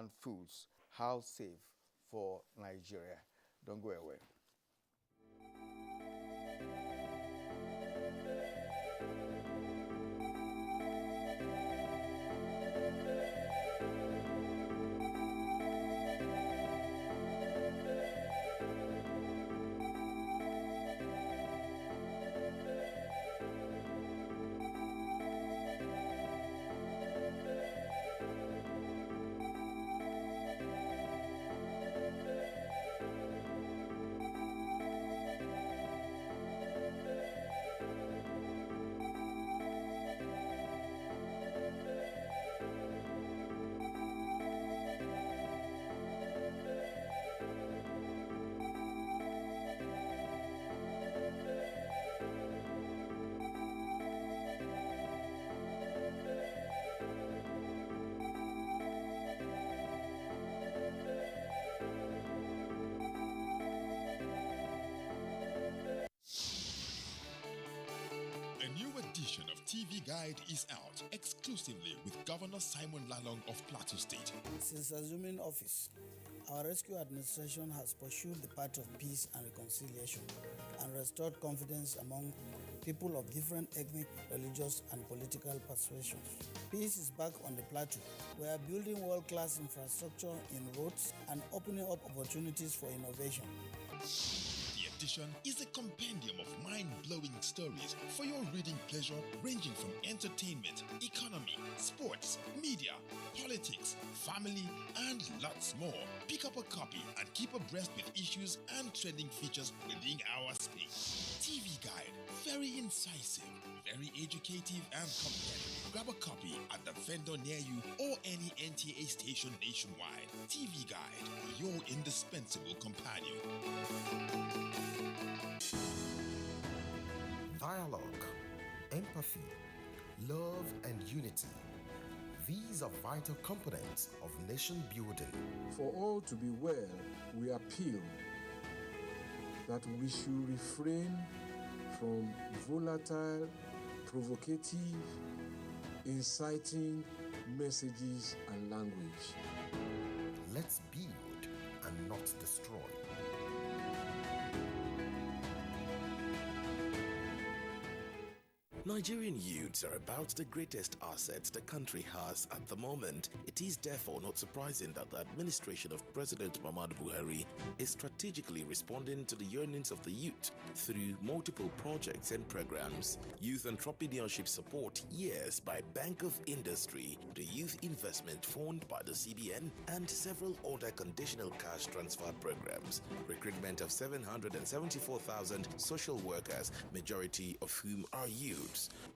and foods, how safe for Nigeria. Don't go away. TV Guide is out exclusively with Governor Simon Lalong of Plateau State. Since assuming office, our rescue administration has pursued the path of peace and reconciliation and restored confidence among people of different ethnic, religious, and political persuasions. Peace is back on the plateau. We are building world-class infrastructure in roads and opening up opportunities for innovation. The edition is a compendium of mind-blowing stories for your reading pleasure, ranging from entertainment, economy, sports, media, politics, family, and lots more. Pick up a copy and keep abreast with issues and trending features within our space. TV Guide, very incisive, very educative and compelling. Grab a copy at the vendor near you or any NTA station nationwide. TV Guide, your indispensable companion. Dialogue, empathy, love, and unity. These are vital components of nation building. For all to be well, we appeal that we should refrain from volatile, provocative, inciting messages and language. Let's build and not destroy. Nigerian youths are about the greatest assets the country has at the moment. It is therefore not surprising that the administration of President Muhammadu Buhari is strategically responding to the yearnings of the youth through multiple projects and programs. Youth entrepreneurship support, yes, by Bank of Industry, the Youth Investment Fund by the CBN, and several other conditional cash transfer programs. Recruitment of 774,000 social workers, majority of whom are youth,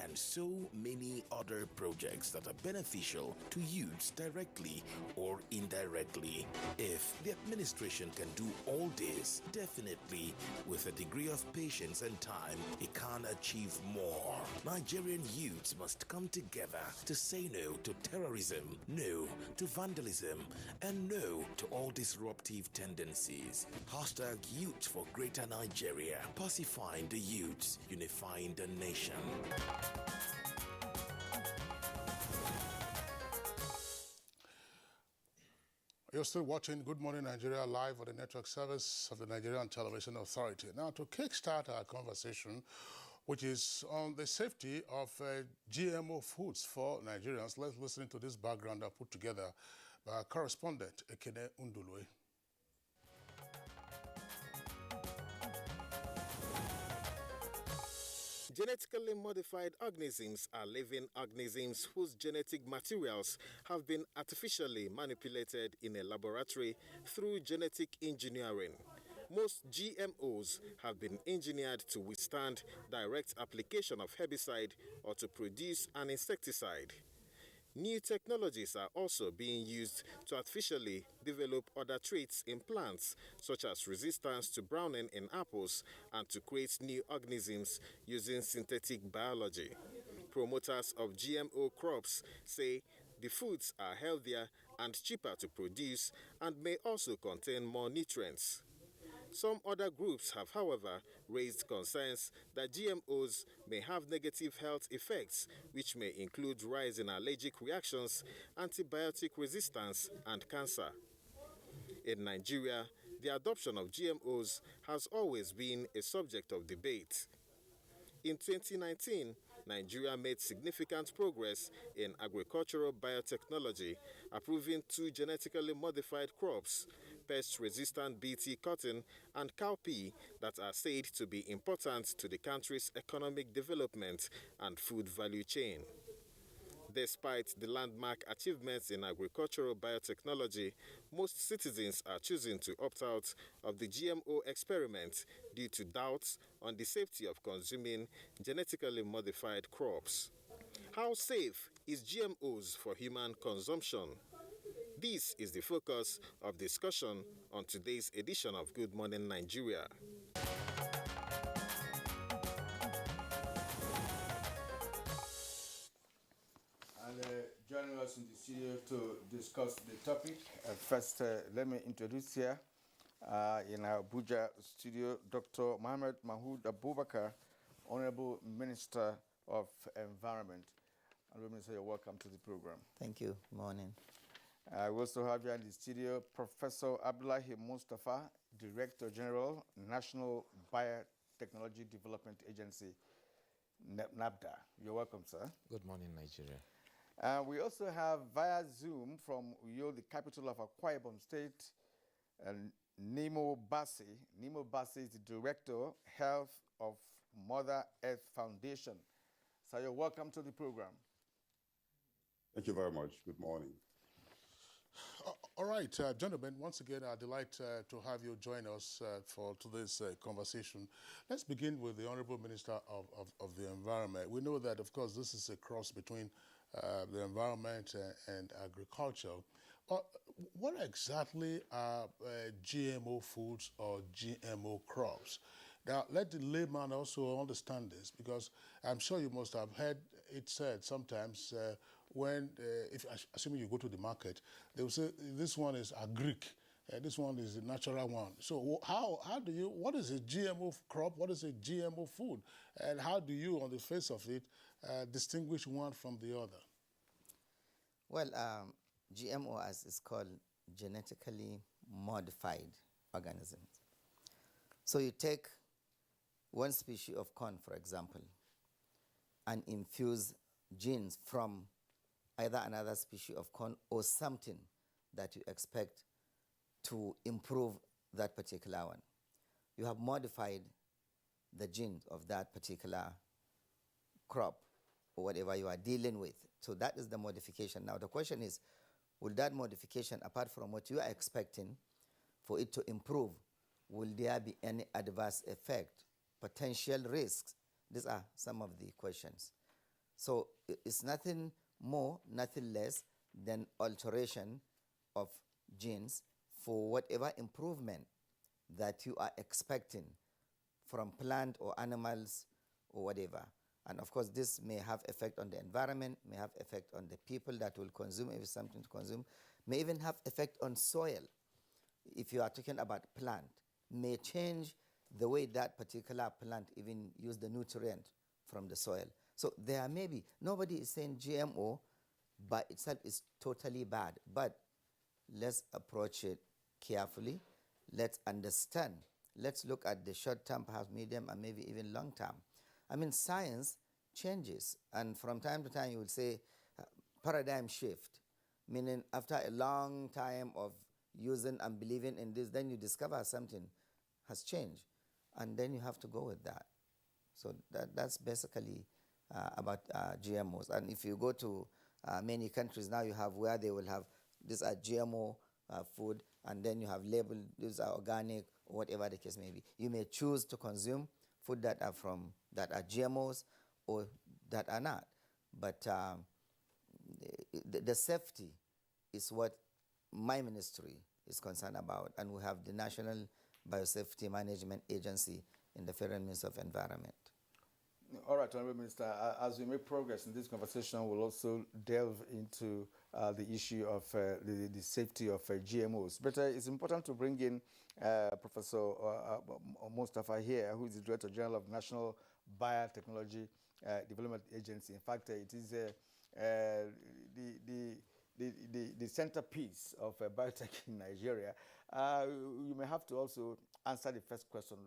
and so many other projects that are beneficial to youths directly or indirectly. If the administration can do all this, definitely with a degree of patience and time, it can achieve more. Nigerian youths must come together to say no to terrorism, no to vandalism, and no to all disruptive tendencies. Hashtag Youth for Greater Nigeria. Pacifying the youths, unifying the nation. You're still watching Good Morning Nigeria live on the network service of the Nigerian Television Authority. Now, to kickstart our conversation, which is on the safety of GMO foods for Nigerians, let's listen to this background I put together by our correspondent, Ekene Undulwe. Genetically modified organisms are living organisms whose genetic materials have been artificially manipulated in a laboratory through genetic engineering. Most GMOs have been engineered to withstand direct application of herbicide or to produce an insecticide. New technologies are also being used to artificially develop other traits in plants, such as resistance to browning in apples, and to create new organisms using synthetic biology. Promoters of GMO crops say the foods are healthier and cheaper to produce and may also contain more nutrients. Some other groups have, however, raised concerns that GMOs may have negative health effects, which may include rise in allergic reactions, antibiotic resistance, and cancer. In Nigeria, the adoption of GMOs has always been a subject of debate. In 2019, Nigeria made significant progress in agricultural biotechnology, approving 2 genetically modified crops, pest-resistant BT cotton and cowpea, that are said to be important to the country's economic development and food value chain. Despite the landmark achievements in agricultural biotechnology, most citizens are choosing to opt out of the GMO experiment due to doubts on the safety of consuming genetically modified crops. How safe is GMOs for human consumption? This is the focus of discussion on today's edition of Good Morning Nigeria. And joining us in the studio to discuss the topic, first let me introduce here in our Abuja studio, Dr. Mohammed Mahood Abubakar, Honorable Minister of Environment. Honorable Minister, you're welcome to the program. Thank you. Morning. We also have here in the studio Professor Abdullahi Mustafa, Director General, National Biotechnology Development Agency, NABDA. You're welcome, sir. Good morning, Nigeria. We also have via Zoom from Uyo, the capital of Akwa Ibom State, Nemo Bassi. Nemo Bassi is the Director, Health of Mother Earth Foundation. So you're welcome to the program. Thank you very much. Good morning. All right, gentlemen, once again, I'd delight to have you join us for today's conversation. Let's begin with the Honorable Minister of the Environment. We know that, of course, this is a cross between the environment and agriculture. What exactly are GMO foods or GMO crops? Now, let the layman also understand this, because I'm sure you must have heard it said sometimes when, assuming you go to the market, they will say this one is agric, this one is the natural one. So what is a GMO crop, what is a GMO food, and how do you, on the face of it, distinguish one from the other? Well, GMO, as it's called, genetically modified organisms. So you take one species of corn, for example, and infuse genes from either another species of corn or something that you expect to improve that particular one. You have modified the genes of that particular crop or whatever you are dealing with. So that is the modification. Now the question is, will that modification, apart from what you are expecting for it to improve, will there be any adverse effect, potential risks? These are some of the questions. So it's nothing more, nothing less than alteration of genes for whatever improvement that you are expecting from plant or animals or whatever. And of course, this may have effect on the environment, may have effect on the people that will consume, if it's something to consume, may even have effect on soil. If you are talking about plant, may change the way that particular plant even use the nutrient from the soil. So there may be, nobody is saying GMO by itself is totally bad, but let's approach it carefully. Let's understand. Let's look at the short term, perhaps medium, and maybe even long term. I mean, science changes, and from time to time you will say paradigm shift, meaning after a long time of using and believing in this, then you discover something has changed, and then you have to go with that. So that's basically about GMOs. And if you go to many countries now, you have where they will have, these are GMO food, and then you have labeled, these are organic, or whatever the case may be. You may choose to consume food that are GMOs or that are not. But the safety is what my ministry is concerned about, and we have the National Biosafety Management Agency in the Federal Ministry of Environment. All right, Honorable Minister, as we make progress in this conversation, we'll also delve into the issue of the safety of GMOs. But it's important to bring in Professor Mustafa here, who is the Director General of National Biotechnology Development Agency. In fact, it is the centerpiece of biotech in Nigeria. You may have to also answer the first question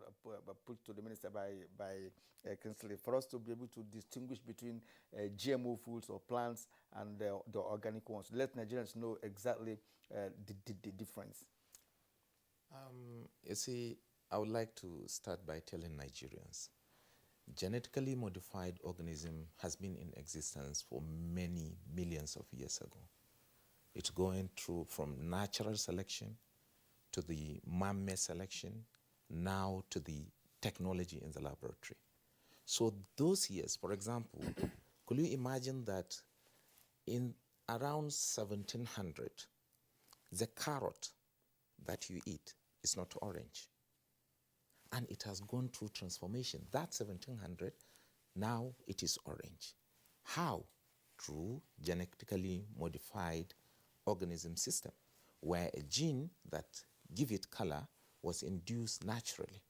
put to the minister by Kinsley, for us to be able to distinguish between GMO foods or plants and the organic ones. Let Nigerians know exactly the difference. You see, I would like to start by telling Nigerians, genetically modified organism has been in existence for many millions of years ago. It's going through from natural selection to the man-made selection, now to the technology in the laboratory. So those years, for example, could you imagine that in around 1700, the carrot that you eat is not orange, and it has gone through transformation. That 1700, now it is orange. How? Through genetically modified organism system, where a gene that give it color was induced naturally.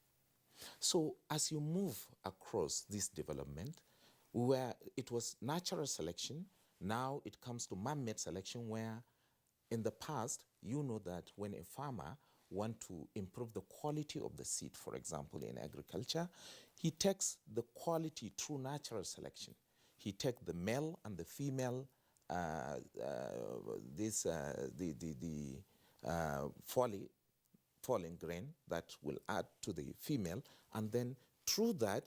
So as you move across this development, where it was natural selection, now it comes to man-made selection, where in the past, you know that when a farmer want to improve the quality of the seed, for example, in agriculture, he takes the quality through natural selection. He takes the male and the female, falling grain that will add to the female, and then through that,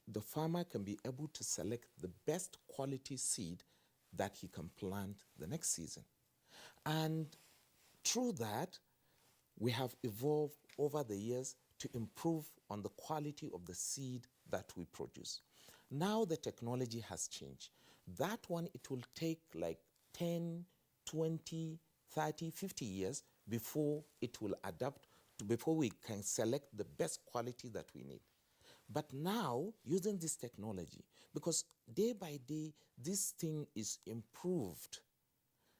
the farmer can be able to select the best quality seed that he can plant the next season. And through that, we have evolved over the years to improve on the quality of the seed that we produce. Now the technology has changed. That one, it will take like 10, 20, 30, 50 years before it will adapt, before we can select the best quality that we need. But now, using this technology, because day by day, this thing is improved.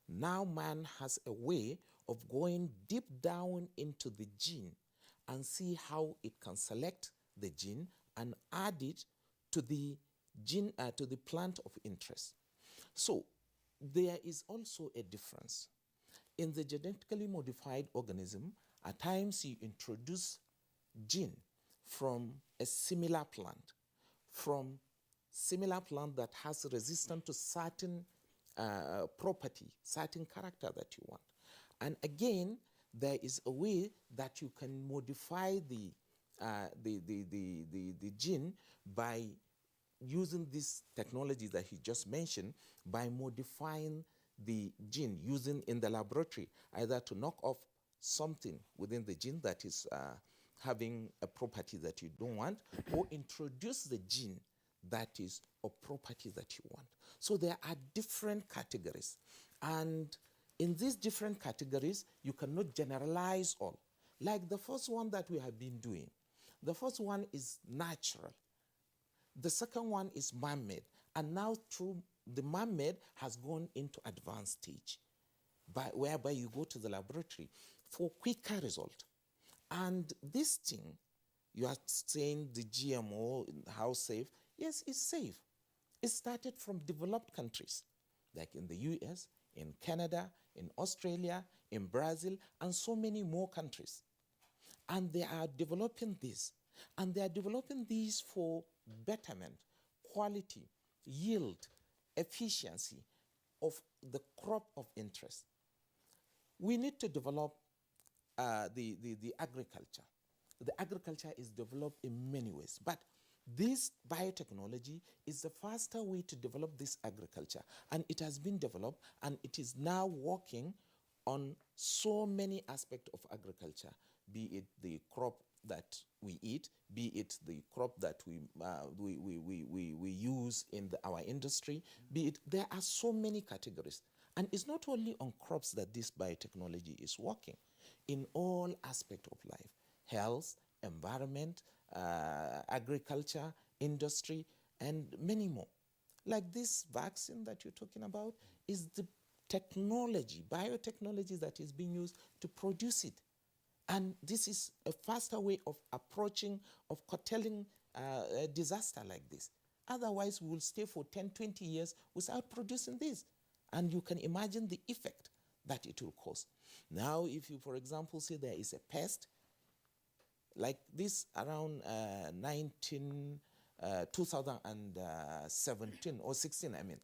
Now man has a way of going deep down into the gene and see how it can select the gene and add it to the gene, to the plant of interest. So there is also a difference. In the genetically modified organism, at times you introduce gene from a similar plant that has resistance to certain property, certain character that you want. And again, there is a way that you can modify the gene by using this technology that he just mentioned, by modifying the gene using in the laboratory, either to knock off something within the gene that is having a property that you don't want, or introduce the gene that is a property that you want. So there are different categories. And in these different categories, you cannot generalize all. Like the first one that we have been doing. The first one is natural. The second one is man-made. And now through the man-made has gone into advanced stage, whereby you go to the laboratory for quicker result. And this thing, you are saying the GMO, how safe? Yes, it's safe. It started from developed countries, like in the US, in Canada, in Australia, in Brazil, and so many more countries. And they are developing this. And they are developing these for betterment, quality, yield, efficiency of the crop of interest. We need to develop the agriculture. The agriculture is developed in many ways, but this biotechnology is the faster way to develop this agriculture, and it has been developed, and it is now working on so many aspects of agriculture, be it the crop that we eat, be it the crop that we use in our industry, be it, there are so many categories. And it's not only on crops that this biotechnology is working, in all aspects of life, health, environment, agriculture, industry, and many more. Like this vaccine that you're talking about is the technology, biotechnology that is being used to produce it. And this is a faster way of approaching, of curtailing a disaster like this. Otherwise, we will stay for 10, 20 years without producing this. And you can imagine the effect that it will cause. Now, if you, for example, say there is a pest, like this around 2017 or 16, I mean,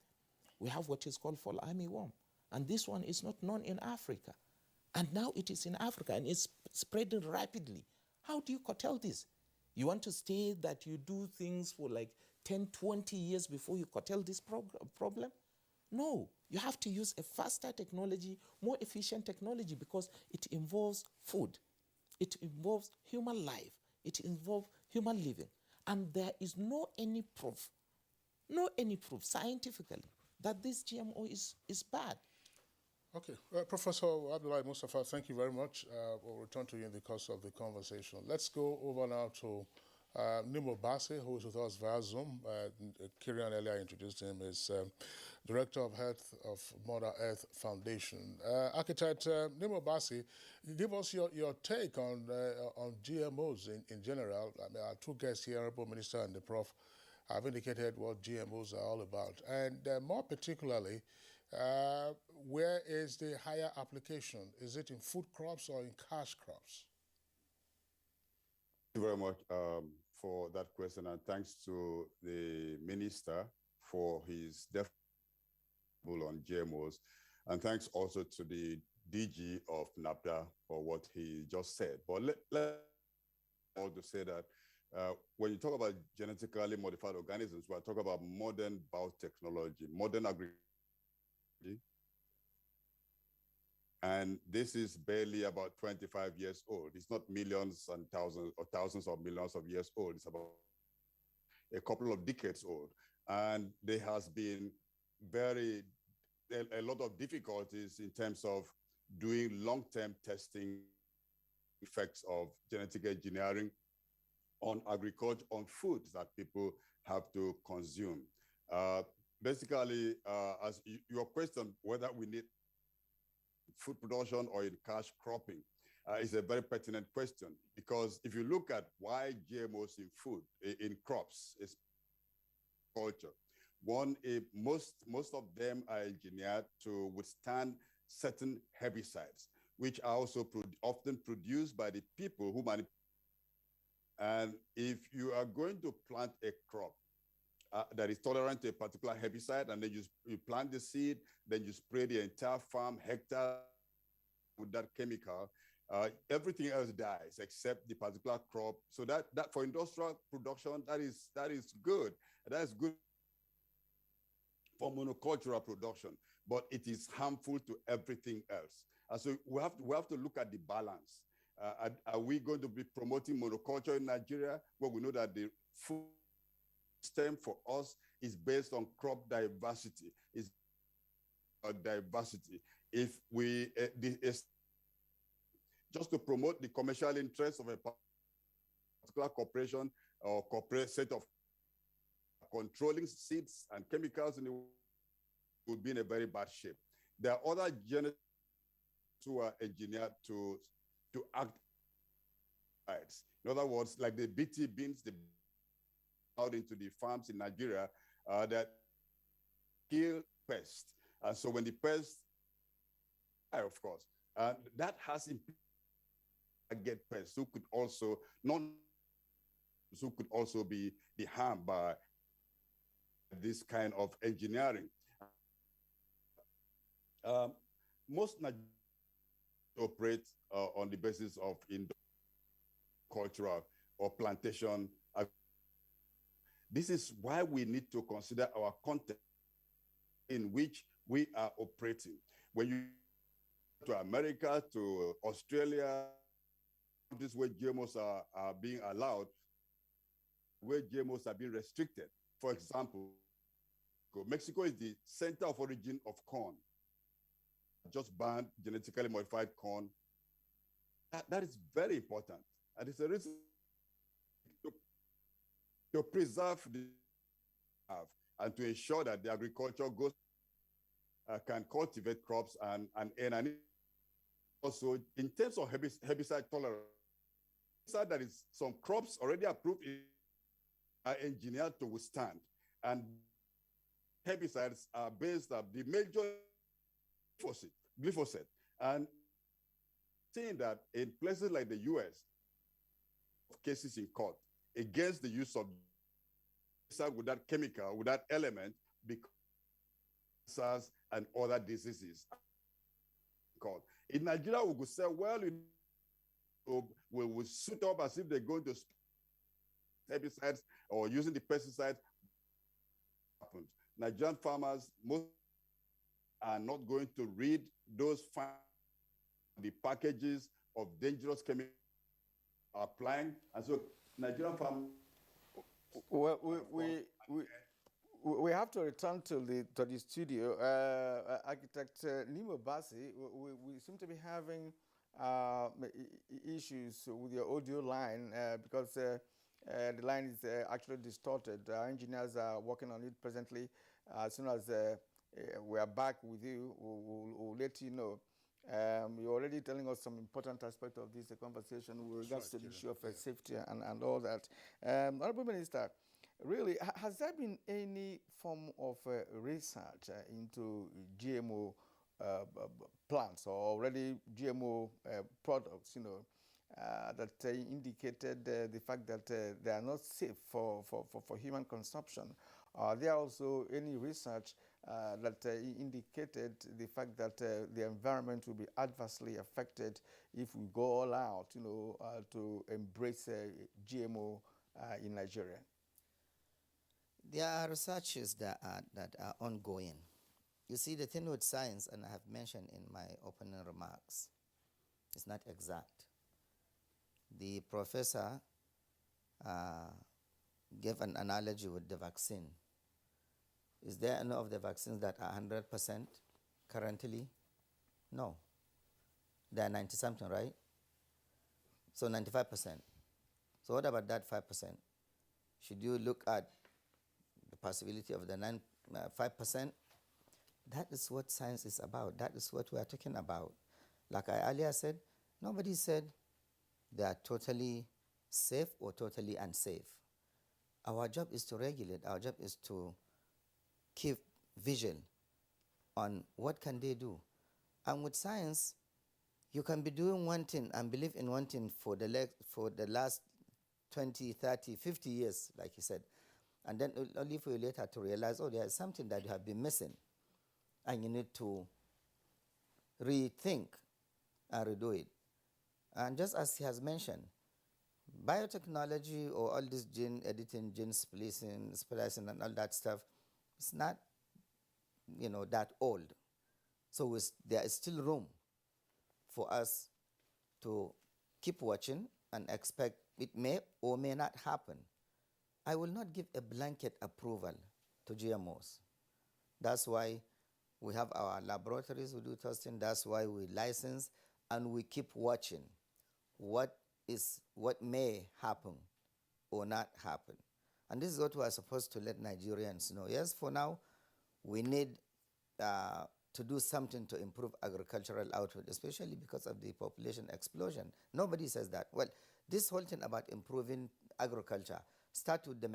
we have what is called fall armyworm. And this one is not known in Africa. And now it is in Africa and it's spreading rapidly. How do you curtail this? You want to stay that you do things for like 10, 20 years before you curtail this problem? No, you have to use a faster technology, more efficient technology, because it involves food. It involves human life. It involves human living. And there is no any proof scientifically that this GMO is bad. Okay. Professor Abdullahi Mustafa, thank you very much. We'll return to you in the course of the conversation. Let's go over now to Nimo Basse, who is with us via Zoom. Kirian earlier introduced him as Director of Health of Mother Earth Foundation. Architect Nimo Basse, give us your take on GMOs in general. I mean, our two guests here, Honorable Minister and the Prof, have indicated what GMOs are all about. And more particularly, where is the higher application? Is it in food crops or in cash crops? Thank you very much for that question, and thanks to the minister for his definition on GMOs, and thanks also to the DG of NAPDA for what he just said. But let also say that when you talk about genetically modified organisms, we are talking about modern biotechnology, modern agriculture. And this is barely about 25 years old. It's not millions and thousands or thousands of millions of years old. It's about a couple of decades old. And there has been a lot of difficulties in terms of doing long-term testing effects of genetic engineering on agriculture, on foods that people have to consume. Basically, as your question, whether we need food production or in cash cropping, is a very pertinent question, because if you look at why GMOs in food, in crops, is culture. One, most of them are engineered to withstand certain herbicides, which are also often produced by the people who manipulate. And if you are going to plant a crop that is tolerant to a particular herbicide, and then you plant the seed, then you spray the entire farm, hectare, with that chemical, everything else dies except the particular crop. So that for industrial production, that is good. That is good for monocultural production, but it is harmful to everything else. And so we have to look at the balance. Are we going to be promoting monoculture in Nigeria, where we know that the food system for us is based on crop diversity, is diversity. If we just to promote the commercial interests of a particular corporation or corporate set of controlling seeds and chemicals in the world, would be in a very bad shape. There are other genetics who are engineered to act. In other words, like the BT beans, they out into the farms in Nigeria that kill pests. And so when the pests die, of course, that has get pests who could also be harmed by this kind of engineering. Most Nigerians operate on the basis of cultural or plantation. This is why we need to consider our context in which we are operating. When you go to America, to Australia, this where GMOs are being allowed, where GMOs are being restricted. For example, Mexico is the center of origin of corn. Just banned genetically modified corn. That is very important. And it's a reason to preserve have, and to ensure that the agriculture goes can cultivate crops and also in terms of herbicide tolerance, there is some crops already approved are engineered to withstand, and herbicides are based on the major glyphosate, and seeing that in places like the US, cases in court against the use of with that chemical, with that element, because SARS and other diseases. In Nigeria, we could say, well, we will suit up as if they're going to herbicides or using the pesticides. Nigerian farmers most are not going to read those the packages of dangerous chemicals applying, and so Nigerian farmers. Well, we have to return to the studio. Architect Nimo Basi, we seem to be having issues with your audio line because the line is actually distorted. Our engineers are working on it presently. As soon as we are back with you, we'll let you know. You're already telling us some important aspect of this conversation with regards to the issue of safety and all that. Honorable Minister, really, has there been any form of research into GMO plants or already GMO products, that indicated the fact that they are not safe for human consumption? Are there also any research that indicated the fact that the environment will be adversely affected if we go all out, to embrace GMO in Nigeria? There are researches that are ongoing. You see, the thing with science, and I have mentioned in my opening remarks, it's not exact. The professor gave an analogy with the vaccine. Is there any of the vaccines that are 100% currently? No. They are 90-something, right? So 95%. So what about that 5%? Should you look at the possibility of the 5%? That is what science is about. That is what we are talking about. Like I earlier said, nobody said they are totally safe or totally unsafe. Our job is to regulate. Our job is to keep vigil on what can they do. And with science, you can be doing one thing and believe in one thing for the last 20, 30, 50 years, like you said. And then only for you later to realize, oh, there is something that you have been missing. And you need to rethink and redo it. And just as he has mentioned, biotechnology or all this gene editing, gene splicing and all that stuff, it's not, that old. So there is still room for us to keep watching and expect it may or may not happen. I will not give a blanket approval to GMOs. That's why we have our laboratories, we do testing. That's why we license, and we keep watching what may happen or not happen. And this is what we are supposed to let Nigerians know. Yes, for now, we need to do something to improve agricultural output, especially because of the population explosion. Nobody says that. Well, this whole thing about improving agriculture starts with the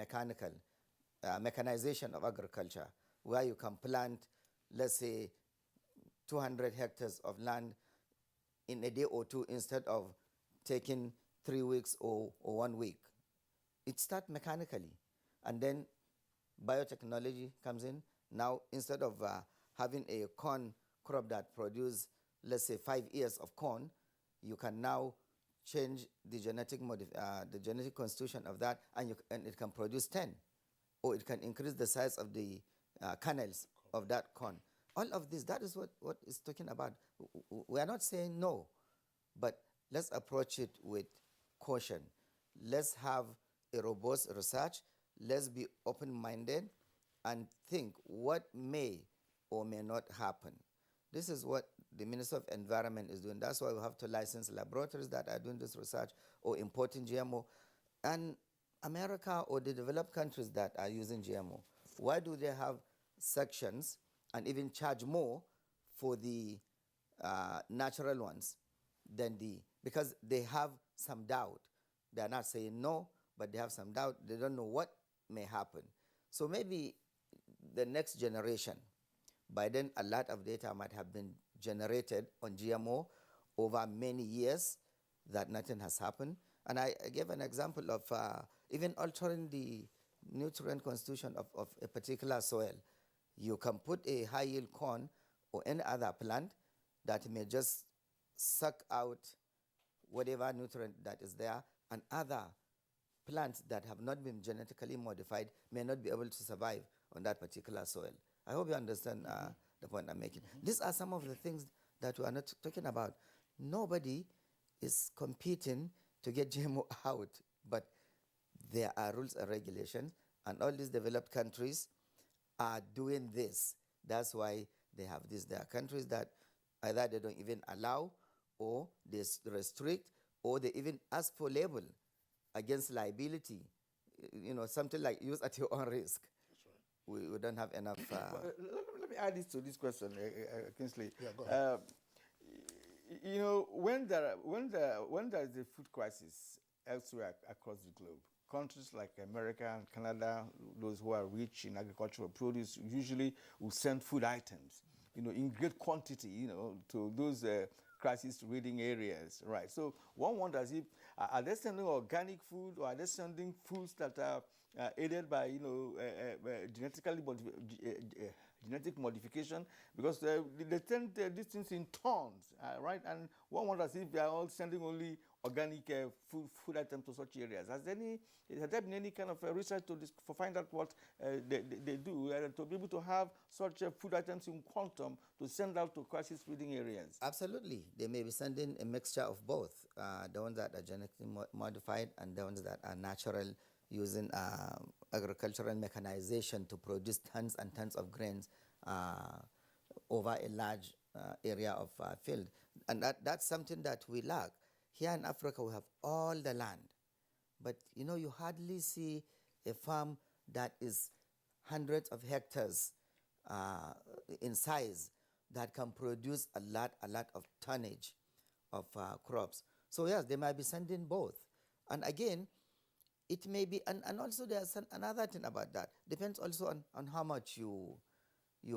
mechanization of agriculture, where you can plant, let's say, 200 hectares of land in a day or two instead of taking 3 weeks or 1 week. It starts mechanically. And then biotechnology comes in. Now, instead of having a corn crop that produces, let's say, 5 years of corn, you can now change the genetic constitution of that, and it can produce 10. Or it can increase the size of the kernels of that corn. All of this, that is what it's talking about. We are not saying no, but let's approach it with caution. Let's have a robust research. Let's be open-minded and think what may or may not happen. This is what the Minister of Environment is doing. That's why we have to license laboratories that are doing this research or importing GMO. And America or the developed countries that are using GMO, Why do they have sections and even charge more for the natural ones than because they have some doubt. They're not saying no, but they have some doubt. They don't know what may happen. So maybe the next generation, by then a lot of data might have been generated on GMO over many years that nothing has happened. And I gave an example of even altering the nutrient constitution of a particular soil. You can put a high yield corn or any other plant that may just suck out whatever nutrient that is there, and other plants that have not been genetically modified may not be able to survive on that particular soil. I hope you understand the point I'm making. These are some of the things that we are not talking about. Nobody is competing to get GMO out, but there are rules and regulations, and all these developed countries are doing this. That's why they have this. There are countries that either they don't even allow, or they restrict, or they even ask for label against liability. You know, something like use at your own risk. That's right. We don't have enough. Let me add this to this question, Kingsley. Yeah, go ahead. You know, when there is a food crisis elsewhere across the globe, countries like America and Canada, those who are rich in agricultural produce, usually will send food items, you know, in great quantity, you know, to those crisis-ridden areas, right? So one wonders if are they sending organic food, or are they sending foods that are aided by, you know, genetic modification, because they send these things in tons, right? And one wonders if they are all sending only organic food items to such areas. Has there been any kind of research to find out what they do to be able to have such food items in quantum to send out to crisis-ridden areas? Absolutely. They may be sending a mixture of both, the ones that are genetically modified and the ones that are natural, using agricultural mechanization to produce tons and tons of grains over a large area of field. And that's something that we lack. Here in Africa, we have all the land. But, you know, you hardly see a farm that is hundreds of hectares in size that can produce a lot of tonnage of crops. So, yes, they might be sending both. And again, it may be, and also there's another thing about that. Depends also on how much you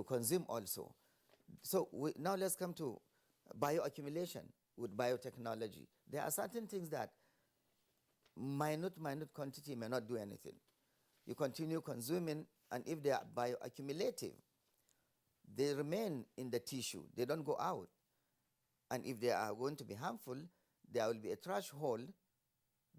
consume also. So now let's come to bioaccumulation with biotechnology. There are certain things that minute quantity may not do anything. You continue consuming, and if they are bioaccumulative, they remain in the tissue. They don't go out. And if they are going to be harmful, there will be a threshold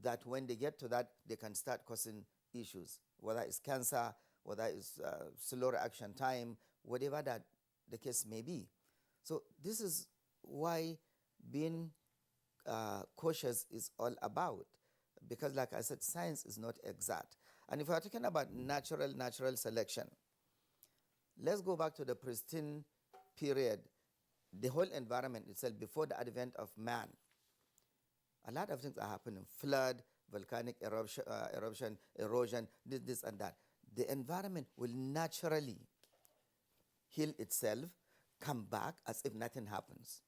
that when they get to that, they can start causing issues, whether it's cancer, whether it's slow reaction time, whatever that the case may be. So this is why being cautious is all about, because like I said, science is not exact. And if we're talking about natural selection, let's go back to the pristine period, the whole environment itself before the advent of man. A lot of things are happening: flood, volcanic eruption, erosion, this and that. The environment will naturally heal itself, come back as if nothing happens.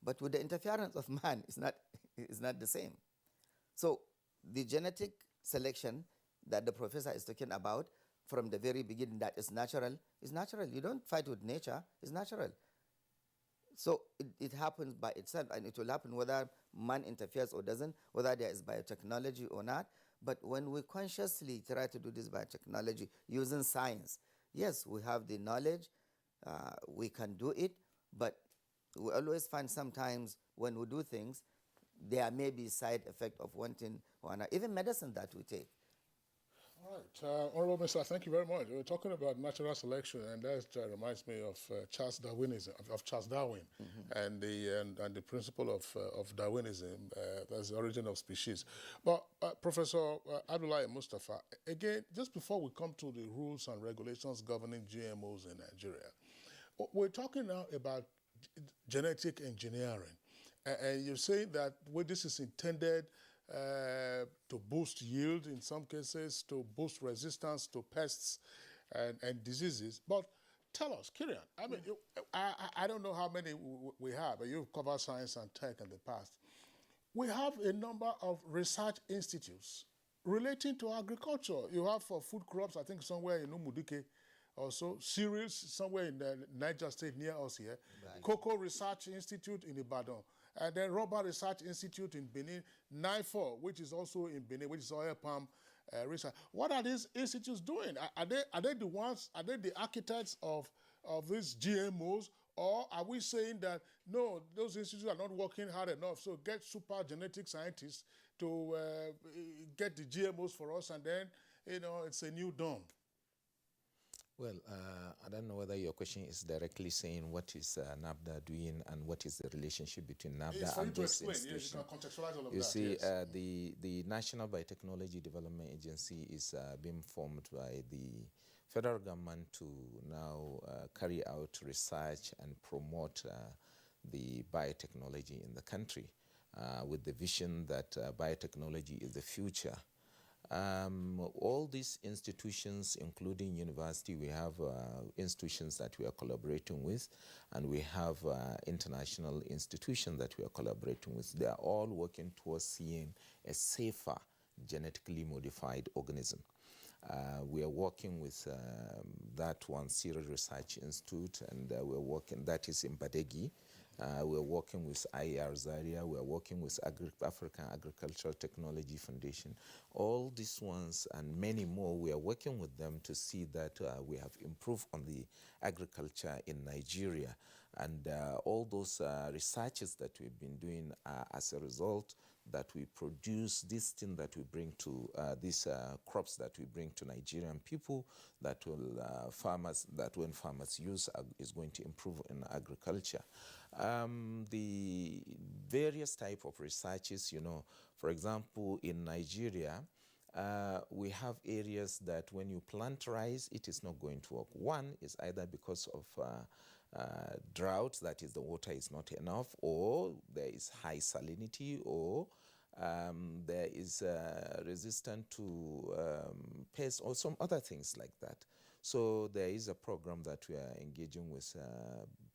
But with the interference of man, it's not the same. So the genetic selection that the professor is talking about from the very beginning, that is natural, is natural. You don't fight with nature, it's natural. So it happens by itself, and it will happen whether man interferes or doesn't, whether there is biotechnology or not. But when we consciously try to do this biotechnology using science, yes, we have the knowledge, we can do it, but we always find sometimes when we do things, there may be side effect of one thing or another, even medicine that we take. All right, Honorable Minister, thank you very much. We're talking about natural selection, and that reminds me of Charles Darwin, and the principle of Darwinism, that's the origin of species. But Professor Abdullahi Mustafa, again, just before we come to the rules and regulations governing GMOs in Nigeria, we're talking now about genetic engineering, and you're saying that this is intended to boost yield in some cases, to boost resistance to pests. and diseases. But tell us, Kirian, I mean, I don't know how many we have, but you've covered science and tech in the past. We have a number of research institutes relating to agriculture. You have for food crops, I think somewhere in Umudike, also cereals somewhere in the Niger State near us here, right. Cocoa Research Institute in Ibadan, and then Rubber Research Institute in Benin, NIFO, which is also in Benin, which is oil palm research. What are these institutes doing? Are they the ones? Are they the architects of these GMOs? Or are we saying that, no, those institutes are not working hard enough, so get super genetic scientists to get the GMOs for us, and then, it's a new dawn? Well, I don't know whether your question is directly saying what is NAFDA doing and what is the relationship between NAFDA and this institution. Yes, you can contextualize all of you that. See, yes. The National Biotechnology Development Agency is being formed by the federal government to now carry out research and promote the biotechnology in the country with the vision that biotechnology is the future. All these institutions, including university, we have institutions that we are collaborating with, and we have international institutions that we are collaborating with. They are all working towards seeing a safer genetically modified organism. We are working with that one, Cereal Research Institute, and we're working, that is in Badegi. We're working with IAR Zaria, we're working with African Agricultural Technology Foundation. All these ones and many more, we are working with them to see that we have improved on the agriculture in Nigeria. And all those researches that we've been doing as a result that we produce this thing that we bring to these crops that we bring to Nigerian people that will farmers, that when farmers use is going to improve in agriculture. The various type of researches, for example, in Nigeria, we have areas that when you plant rice, it is not going to work. One is either because of drought, that is the water is not enough, or there is high salinity, or there is resistant to pests or some other things like that. So there is a program that we are engaging with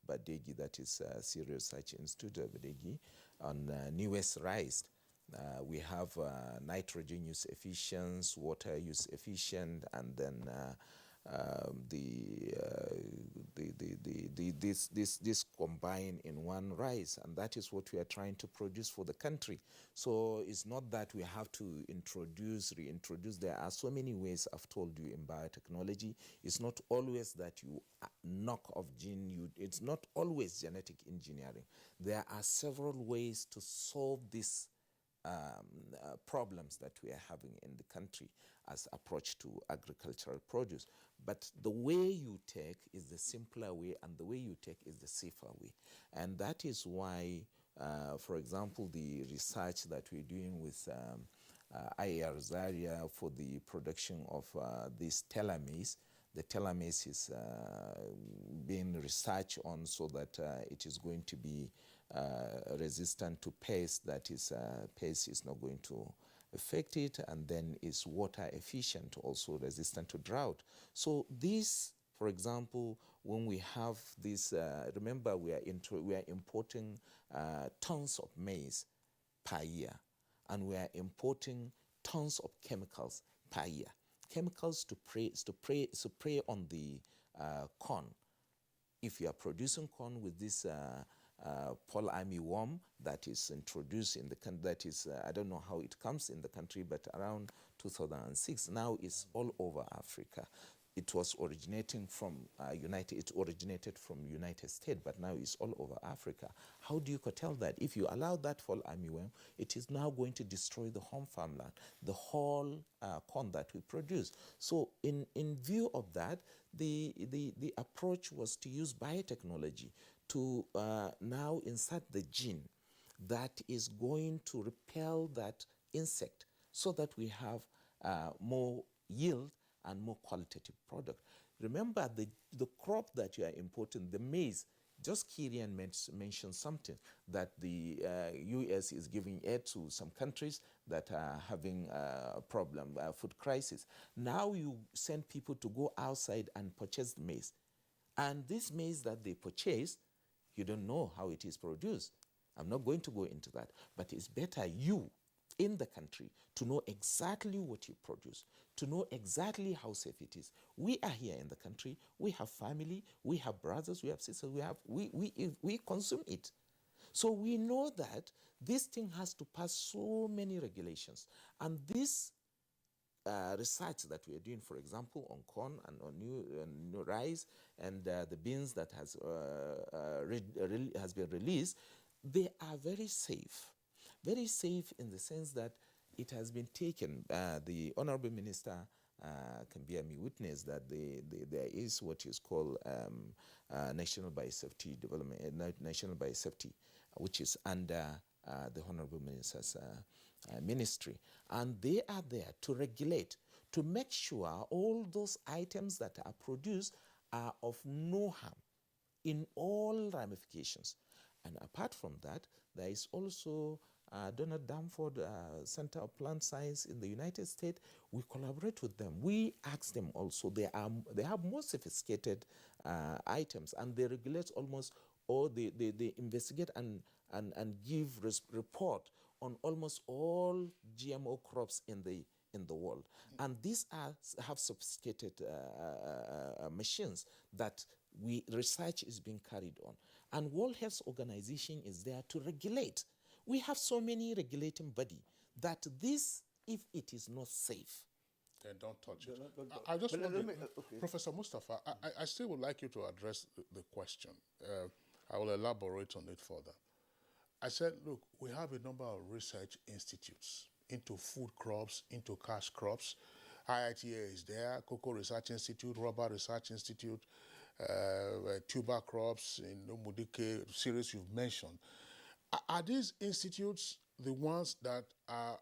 Badegi, that is Cereal Research Institute of Badegi, on newest rice. We have nitrogen use efficient, water use efficient, and then this combine in one rice, and that is what we are trying to produce for the country. So it's not that we have to reintroduce. There are so many ways I've told you in biotechnology. It's not always that you knock off gene. It's not always genetic engineering. There are several ways to solve this problems that we are having in the country as approach to agricultural produce. But the way you take is the simpler way, and the way you take is the safer way. And that is why, for example, the research that we're doing with IAR Zaria for the production of this telomerase, the telomerase is being researched on so that it is going to be resistant to pest, that is pest is not going to affect it, and then is water efficient, also resistant to drought. So this, for example, when we have this, remember we are importing tons of maize per year, and we are importing tons of chemicals per year. Chemicals to spray on the corn. If you are producing corn with this Paul army worm that is introduced in the country, that is, I don't know how it comes in the country, but around 2006, now it's all over Africa. It was originating from it originated from United States, but now it's all over Africa. How do you curtail that? If you allow that fall armyworm, it is now going to destroy the home farmland, the whole corn that we produce. So in view of that, the approach was to use biotechnology to now insert the gene that is going to repel that insect so that we have more yield and more qualitative product. Remember, the crop that you are importing, the maize, just Kirian mentioned something, that the U.S. is giving aid to some countries that are having a problem, food crisis. Now you send people to go outside and purchase maize. And this maize that they purchase, you don't know how it is produced. I'm not going to go into that, but it's better you in the country to know exactly what you produce, to know exactly how safe it is. We are here in the country, we have family, we have brothers, we have sisters, we consume it. So we know that this thing has to pass so many regulations. And this research that we are doing, for example, on corn and on new rice and the beans that has been released, they are very safe. Very safe in the sense that it has been taken. The Honorable Minister can bear me witness that there is what is called National Biosafety Development, National Biosafety, which is under the Honorable Minister's ministry. And they are there to regulate, to make sure all those items that are produced are of no harm in all ramifications. And apart from that, there is also Donald Danford Center of Plant Science in the United States. We collaborate with them. We ask them also. They have more sophisticated items, and they regulate almost, or they investigate and give report on almost all GMO crops in the world. And these have sophisticated machines that research is being carried on. And World Health Organization is there to regulate. We have so many regulating bodies that this, if it is not safe, then don't touch it. I just want okay. Professor Mustafa, I still would like you to address the question. I will elaborate on it further. I said, look, we have a number of research institutes into food crops, into cash crops. IITA is there, Cocoa Research Institute, Rubber Research Institute, tuber crops in Mudike series you've mentioned. Are these institutes the ones that are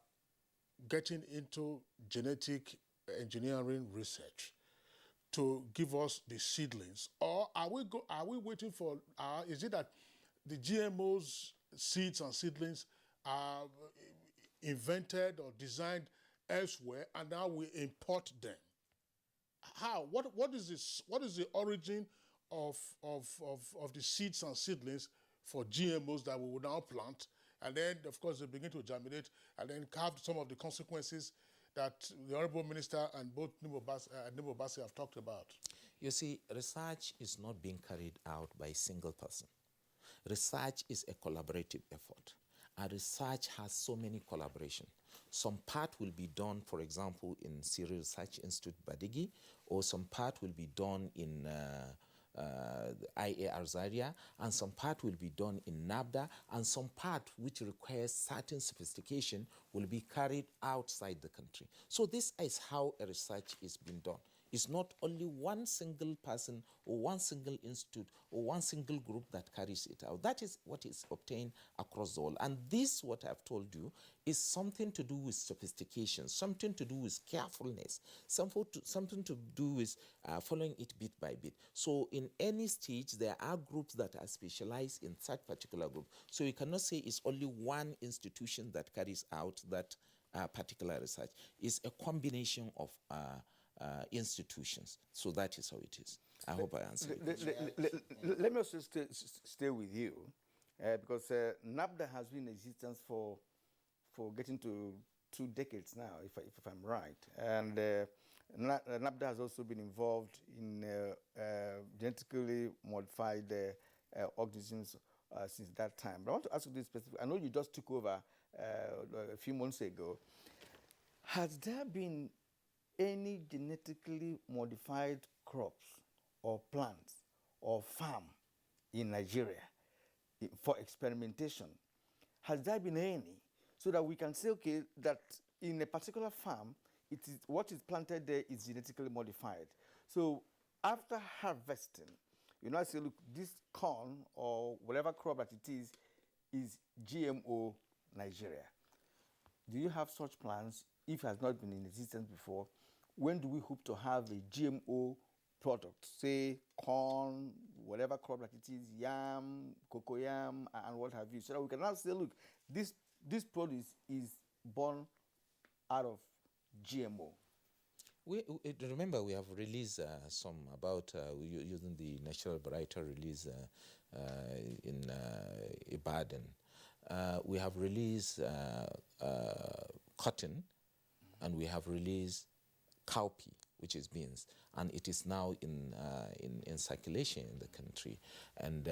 getting into genetic engineering research to give us the seedlings? Or are we waiting for, is it that the GMOs, seeds and seedlings are invented or designed elsewhere and now we import them? How? What is this? What is the origin of the seeds and seedlings for GMOs that we will now plant, and then of course they begin to germinate and then have some of the consequences that the Honourable Minister and both Nimbo Bassi have talked about? You see, research is not being carried out by a single person. Research is a collaborative effort. And research has so many collaboration. Some part will be done, for example, in Cereal Research Institute, Badigi, or some part will be done in IAR Zaria, and some part will be done in NABDA, and some part which requires certain sophistication will be carried outside the country. So this is how a research is being done. It's not only one single person or one single institute or one single group that carries it out. That is what is obtained across the world. And this, what I've told you, is something to do with sophistication, something to do with carefulness, something to do with following it bit by bit. So in any stage, there are groups that are specialized in such particular group. So you cannot say it's only one institution that carries out that particular research. It's a combination of institutions. So that is how it is. I hope I answered. Let me also stay with you, because NABDA has been in existence for getting to 2 decades now, if I'm right. And NABDA has also been involved in genetically modified organisms since that time. But I want to ask you this specific. I know you just took over a few months ago. Has there been any genetically modified crops or plants or farm in Nigeria for experimentation? Has there been any? So that we can say, okay, that in a particular farm, what is planted there is genetically modified. So after harvesting, you know, I say, look, this corn or whatever crop that it is GMO Nigeria. Do you have such plans? If it has not been in existence before, when do we hope to have a GMO product, say corn, whatever crop that it is, yam, cocoyam, and what have you, so that we can now say, look, this produce is born out of GMO. Remember, we have released some about using the natural variety release in Ibadan. We have released cotton, and we have released cowpea, which is beans, and it is now in circulation in the country. And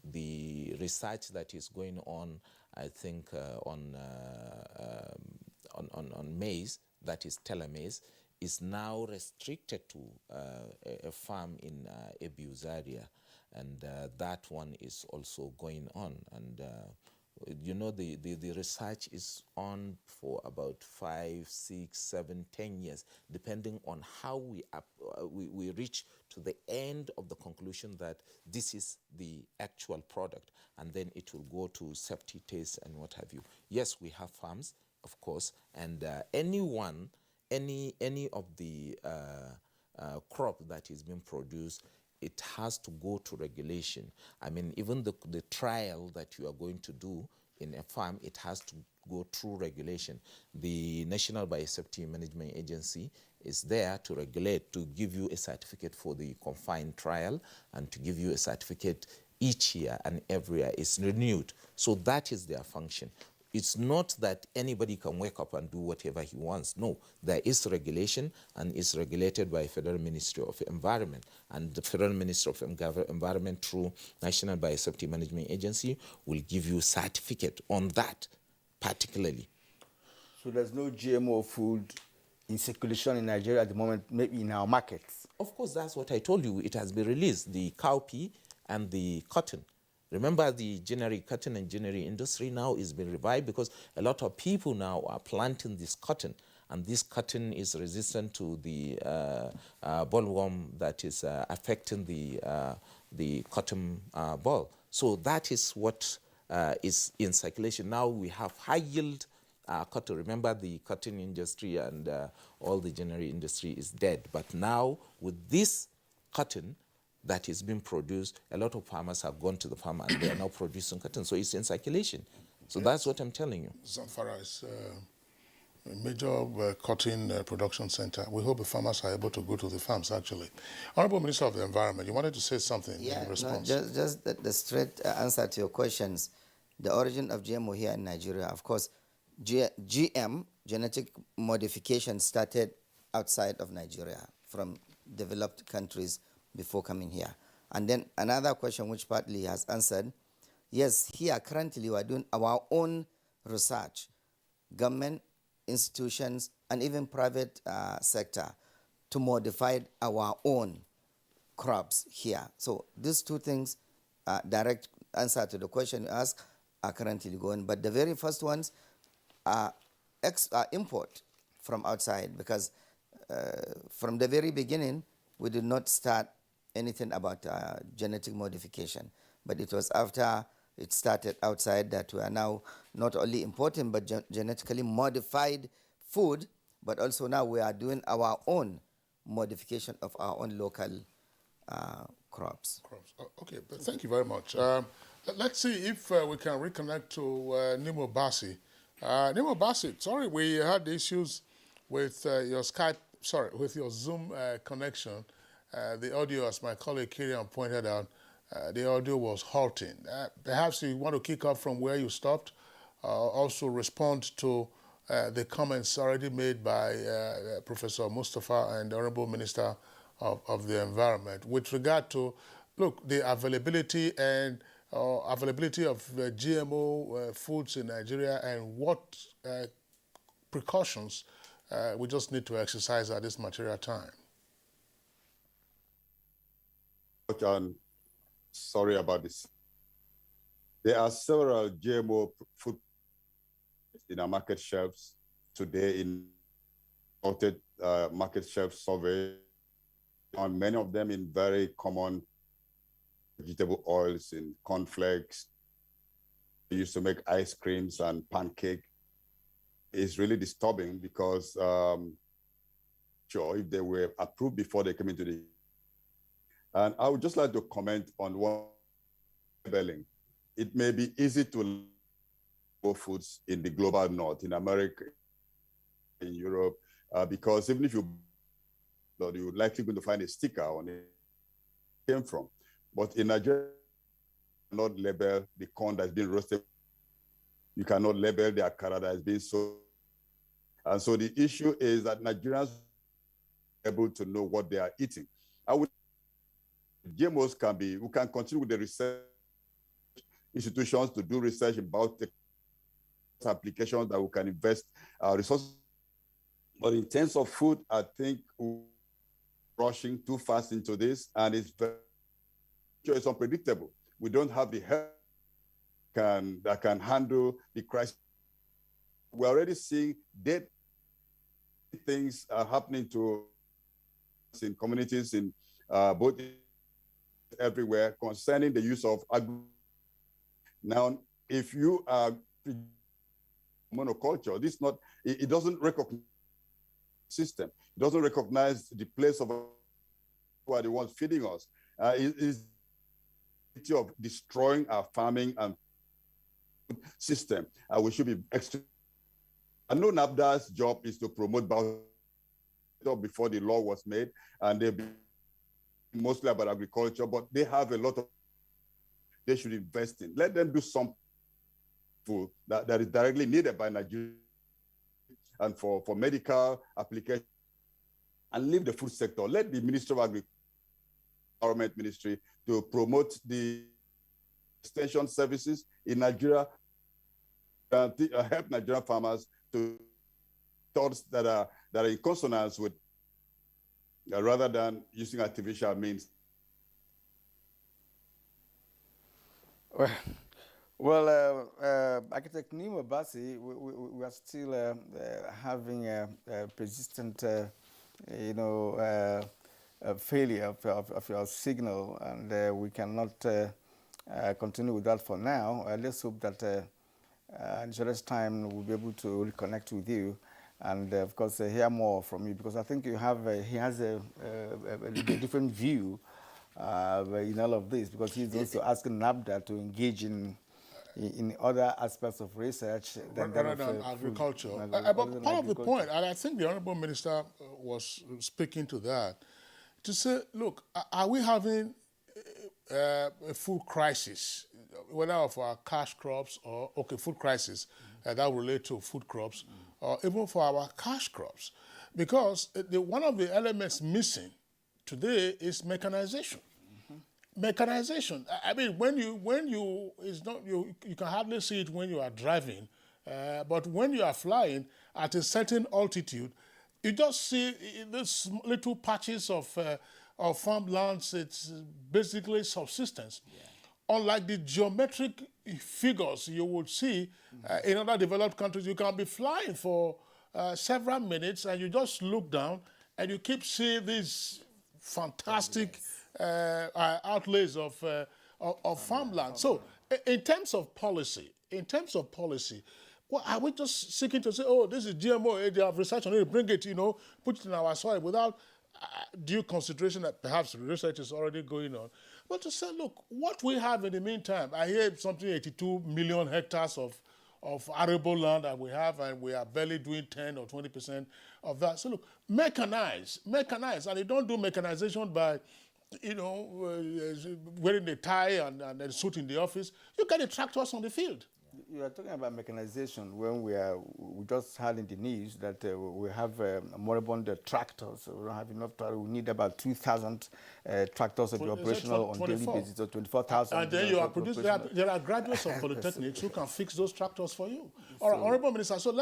the research that is going on, I think, on maize, that is telemaize, is now restricted to a farm in Abuja, and that one is also going on. And you know, the research is on for about 5, 6, 7, 10 years, depending on how we reach to the end of the conclusion that this is the actual product, and then it will go to safety tests and what have you. Yes, we have farms, of course, and any of the crop that is being produced, it has to go to regulation. I mean, even the trial that you are going to do in a farm, it has to go through regulation. The National Biosafety Management Agency is there to regulate, to give you a certificate for the confined trial, and to give you a certificate each year, and every year is renewed. So that is their function. It's not that anybody can wake up and do whatever he wants. No, there is regulation, and it's regulated by Federal Ministry of Environment. And the Federal Ministry of Environment, through National Biosafety Management Agency, will give you a certificate on that particularly. So there's no GMO food in circulation in Nigeria at the moment, maybe in our markets? Of course, that's what I told you. It has been released, the cowpea and the cotton. Remember, the cotton and ginnery industry now is being revived because a lot of people now are planting this cotton, and this cotton is resistant to the bollworm that is affecting the cotton ball. So that is what is in circulation. Now we have high yield cotton. Remember, the cotton industry and all the ginnery industry is dead. But now with this cotton that is being produced, a lot of farmers have gone to the farm and they are now producing cotton. So it's in circulation. So that's what I'm telling you. Zamfara is a major cotton production center. We hope the farmers are able to go to the farms, actually. Honorable Minister of the Environment, you wanted to say something in response? No, just the straight answer to your questions. The origin of GMO here in Nigeria, of course, GM, genetic modification, started outside of Nigeria from developed countries before coming here. And then another question which partly has answered, yes, here currently we are doing our own research, government, institutions, and even private sector, to modify our own crops here. So these two things, direct answer to the question you asked, are currently going. But the very first ones are import from outside, because from the very beginning, we did not start anything about genetic modification. But it was after it started outside that we are now not only importing but genetically modified food, but also now we are doing our own modification of our own local crops. Okay, but thank you very much. Let's see if we can reconnect to Nemo Bassi. Nemo Bassi, sorry, we had issues with your Skype, with your Zoom connection. The audio, as my colleague Kirian pointed out, the audio was halting. Perhaps you want to kick off from where you stopped, also respond to the comments already made by Professor Mustafa and the Honorable Minister of the Environment with regard to, look, the availability and availability of GMO foods in Nigeria, and what precautions we just need to exercise at this material time. Sorry about this. There are several GMO food in our market shelves today in market shelf survey, and many of them in very common vegetable oils, in cornflakes. We used to make ice creams and pancake. It's really disturbing because sure, if they were approved before they came into the And I would just like to comment on one labeling. It may be easy to label foods in the global north, in America, in Europe, because even if you're likely going to find a sticker on it came from. But in Nigeria, you cannot label the corn that's been roasted. You cannot label the akara that has been sold. And so the issue is that Nigerians are able to know what they are eating. GMOs we can continue with the research institutions to do research about the applications that we can invest our resources. But in terms of food, I think we're rushing too fast into this, and it's unpredictable. We don't have the health that can handle the crisis. We're already seeing dead things are happening to us in communities in both everywhere concerning the use of Now, if you are monoculture, it doesn't recognize system. It doesn't recognize the place of who are the ones feeding us. It is of destroying our farming and food system. We should be extra. I know NAFDA's job is to promote before the law was made, and they've been mostly about agriculture, but they have a lot of they should invest in. Let them do some food that is directly needed by Nigeria and for medical application, and leave the food sector. Let the Ministry of Agriculture, Environment Ministry, to promote the extension services in Nigeria, help Nigerian farmers to thoughts that are in consonance with, rather than using artificial means. Well, Architect Nima Bassi, we are still having a persistent, failure of your signal, and we cannot continue with that for now. Let's hope that in shortest time we'll be able to reconnect with you, and of course hear more from you, because I think he has a different view in all of this, because he's also asking NAFDA to engage in other aspects of research rather than agriculture. But part of the point, and I think the Honorable Minister was speaking to that, to say, look, are we having a food crisis, whether of our cash crops or, food crisis, that relate to food crops, or even for our cash crops? Because one of the elements missing today is mechanization. Mechanization. I mean, when you can hardly see it when you are driving, but when you are flying at a certain altitude, you just see these little patches of farmlands. It's basically subsistence. Yeah. Unlike the geometric figures you would see in other developed countries, you can be flying for several minutes and you just look down and you keep seeing these fantastic outlays of farmland. So, in terms of policy, well, are we just seeking to say, oh, this is GMO, they have research on it, bring it, put it in our soil without due consideration that perhaps research is already going on? But to say, look, what we have in the meantime, I hear something 82 million hectares of arable land that we have, and we are barely doing 10 or 20% of that. So look, mechanize, and you don't do mechanization by, wearing a tie and a suit in the office. You get the tractors on the field. You are talking about mechanization when we just had in the news that we have moribund tractors. So we don't have enough tractors. We need about 2,000 tractors to be operational on daily basis, so 24,000. And then you are producing. There are graduates of polytechnics who can fix those tractors for you. All right, Honorable Minister. So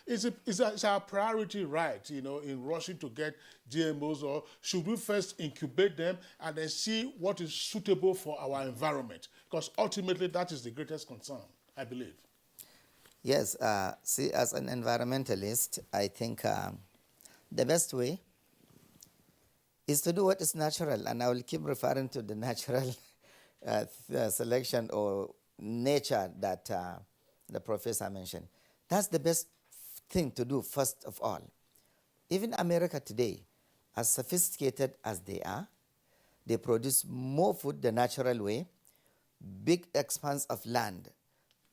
is our priority right? In rushing to get GMOs, or should we first incubate them and then see what is suitable for our environment? Because ultimately that is the greatest concern, I believe. Yes, see, as an environmentalist, I think the best way is to do what is natural, and I will keep referring to the natural selection or nature that the professor mentioned. That's the best thing to do first of all. Even America today, as sophisticated as they are, They produce more food the natural way, big expanse of land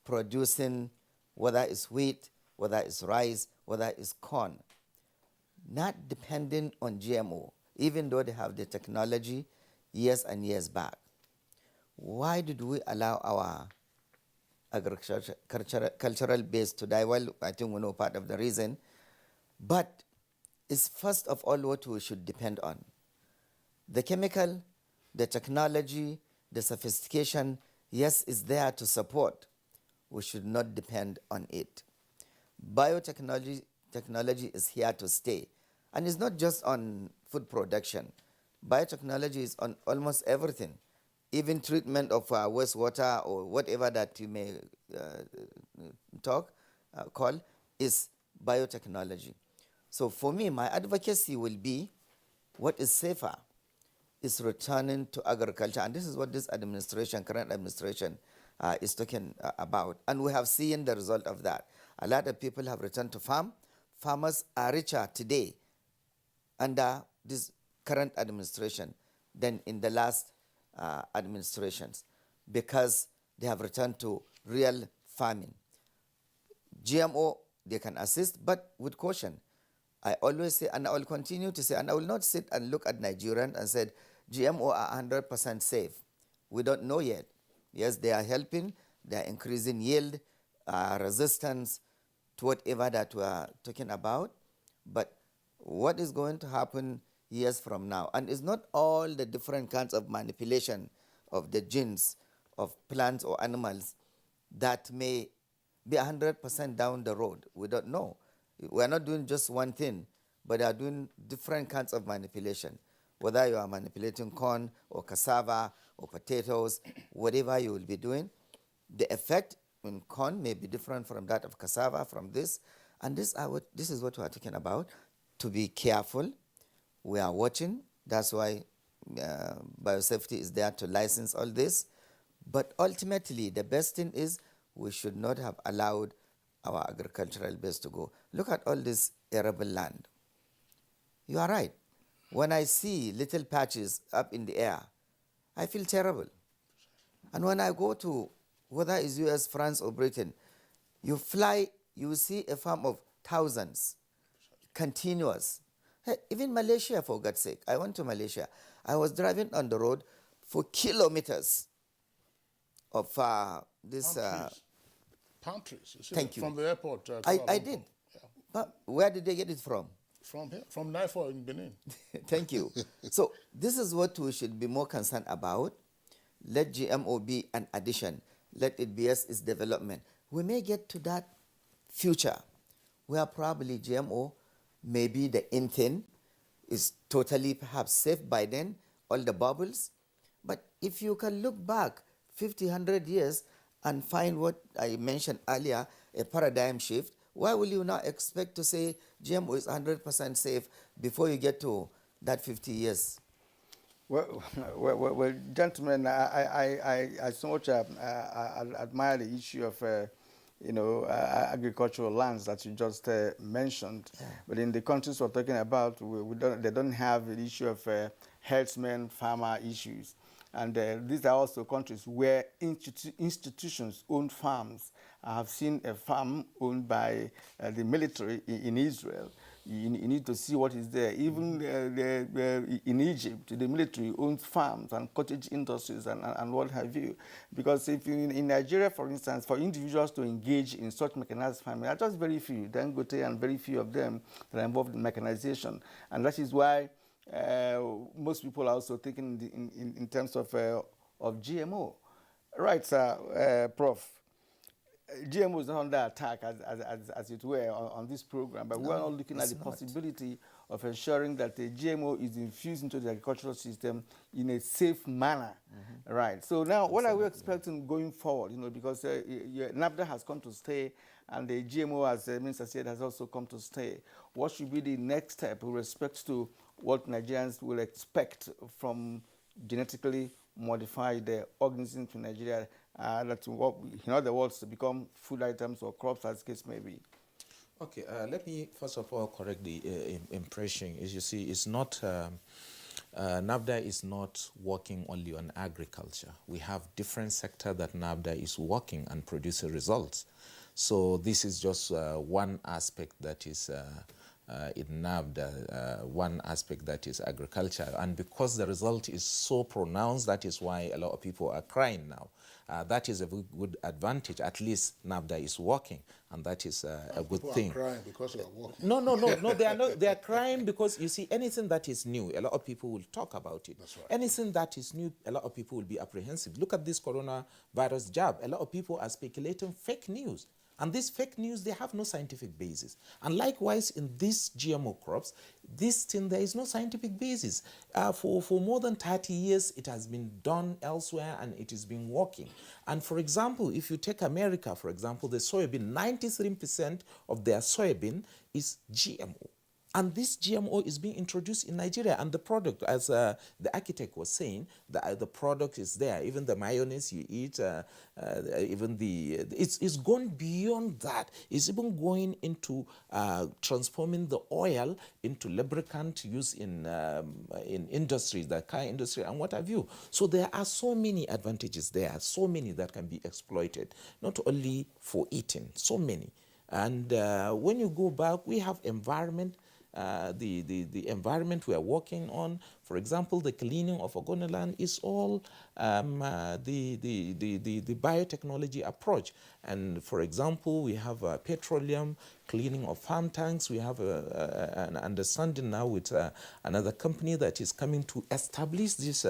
producing whether it's wheat, whether it's rice, whether it's corn, not depending on GMO, even though they have the technology years and years back. Why did we allow our cultural base to die? Well, I think we know part of the reason, but it's first of all what we should depend on. The chemical, the technology, the sophistication, yes, is there to support. We should not depend on it. Biotechnology is here to stay. And it's not just on food production. Biotechnology is on almost everything. Even treatment of wastewater or whatever that you may call is biotechnology. So for me, my advocacy will be what is safer is returning to agriculture. And this is what this administration, current administration, is talking about. And we have seen the result of that. A lot of people have returned to farm. Farmers are richer today under this current administration than in the last administrations because they have returned to real farming. GMO, they can assist, but with caution. I always say, and I will continue to say, and I will not sit and look at Nigerians and say, GMO are 100% safe. We don't know yet. Yes, they are helping. They are increasing yield, resistance to whatever that we are talking about. But what is going to happen years from now? And it's not all the different kinds of manipulation of the genes of plants or animals that may be 100% down the road. We don't know. We are not doing just one thing, but they are doing different kinds of manipulation. Whether you are manipulating corn or cassava or potatoes, whatever you will be doing, the effect in corn may be different from that of cassava, from this. And this is what we are talking about. To be careful. We are watching. That's why biosafety is there to license all this. But ultimately, the best thing is we should not have allowed our agricultural base to go. Look at all this arable land. You are right. When I see little patches up in the air, I feel terrible. And when I go to, whether it's US, France, or Britain, you fly, you see a farm of thousands, continuous. Hey, even Malaysia, for God's sake. I went to Malaysia. I was driving on the road for kilometers of this... palm trees. Thank you. From the airport. I did. Yeah. But where did they get it from? From here, from Naifor in Benin. Thank you. So this is what we should be more concerned about. Let GMO be an addition. Let it be as its development. We may get to that future where probably GMO may be the in thing, is totally perhaps safe by then, all the bubbles. But if you can look back 50, 100 years and find what I mentioned earlier, a paradigm shift, why will you not expect to say GMO is 100% safe before you get to that 50 years? Well, gentlemen, I so much admire the issue of agricultural lands that you just mentioned. Yeah. But in the countries we're talking about, they don't have the issue of herdsmen, farmer issues. And these are also countries where institutions own farms. I have seen a farm owned by the military in Israel. You need to see what is there. Even in Egypt, the military owns farms and cottage industries and what have you. Because if in Nigeria, for instance, for individuals to engage in such mechanized farming, there are just very few, Dangote, and very few of them that are involved in mechanization. And that is why most people are also thinking in terms of GMO. Right, sir, Prof. GMO is not under attack, as it were, on this program, but we're not looking at the possibility of ensuring that the GMO is infused into the agricultural system in a safe manner. Mm-hmm. Right. So now, what are we expecting going forward? Because NAFDA has come to stay, and the GMO, as the Minister said, has also come to stay. What should be the next step with respect to what Nigerians will expect from genetically modified organisms in Nigeria? That in other words, to become food items or crops, as the case may be. Okay, let me first of all correct the impression. As you see, it's not NAFDA is not working only on agriculture. We have different sectors that NAFDA is working and producing results. So this is just one aspect that is in NAFDA, one aspect that is agriculture. And because the result is so pronounced, that is why a lot of people are crying now. That is a good advantage. At least NAFDA is working, and that is a good thing. People are crying because you are working. No, they are not. They are crying because, you see, anything that is new, a lot of people will talk about it. That's right. Anything that is new, a lot of people will be apprehensive. Look at this coronavirus jab. A lot of people are speculating fake news. And these fake news, they have no scientific basis. And likewise, in these GMO crops, this thing, there is no scientific basis. For more than 30 years, it has been done elsewhere, and it has been working. And for example, if you take America, for example, the soybean, 93% of their soybean is GMO. And this GMO is being introduced in Nigeria, and the product, as the architect was saying, the product is there. Even the mayonnaise you eat, even it's gone beyond that. It's even going into transforming the oil into lubricant used in industries, the car industry, and what have you. So there are so many advantages there, so many that can be exploited, not only for eating, so many. And when you go back, we have environment. The environment we are working on, for example, the cleaning of Ogoneland is all the biotechnology approach. And for example, we have petroleum cleaning of farm tanks. We have an understanding now with another company that is coming to establish this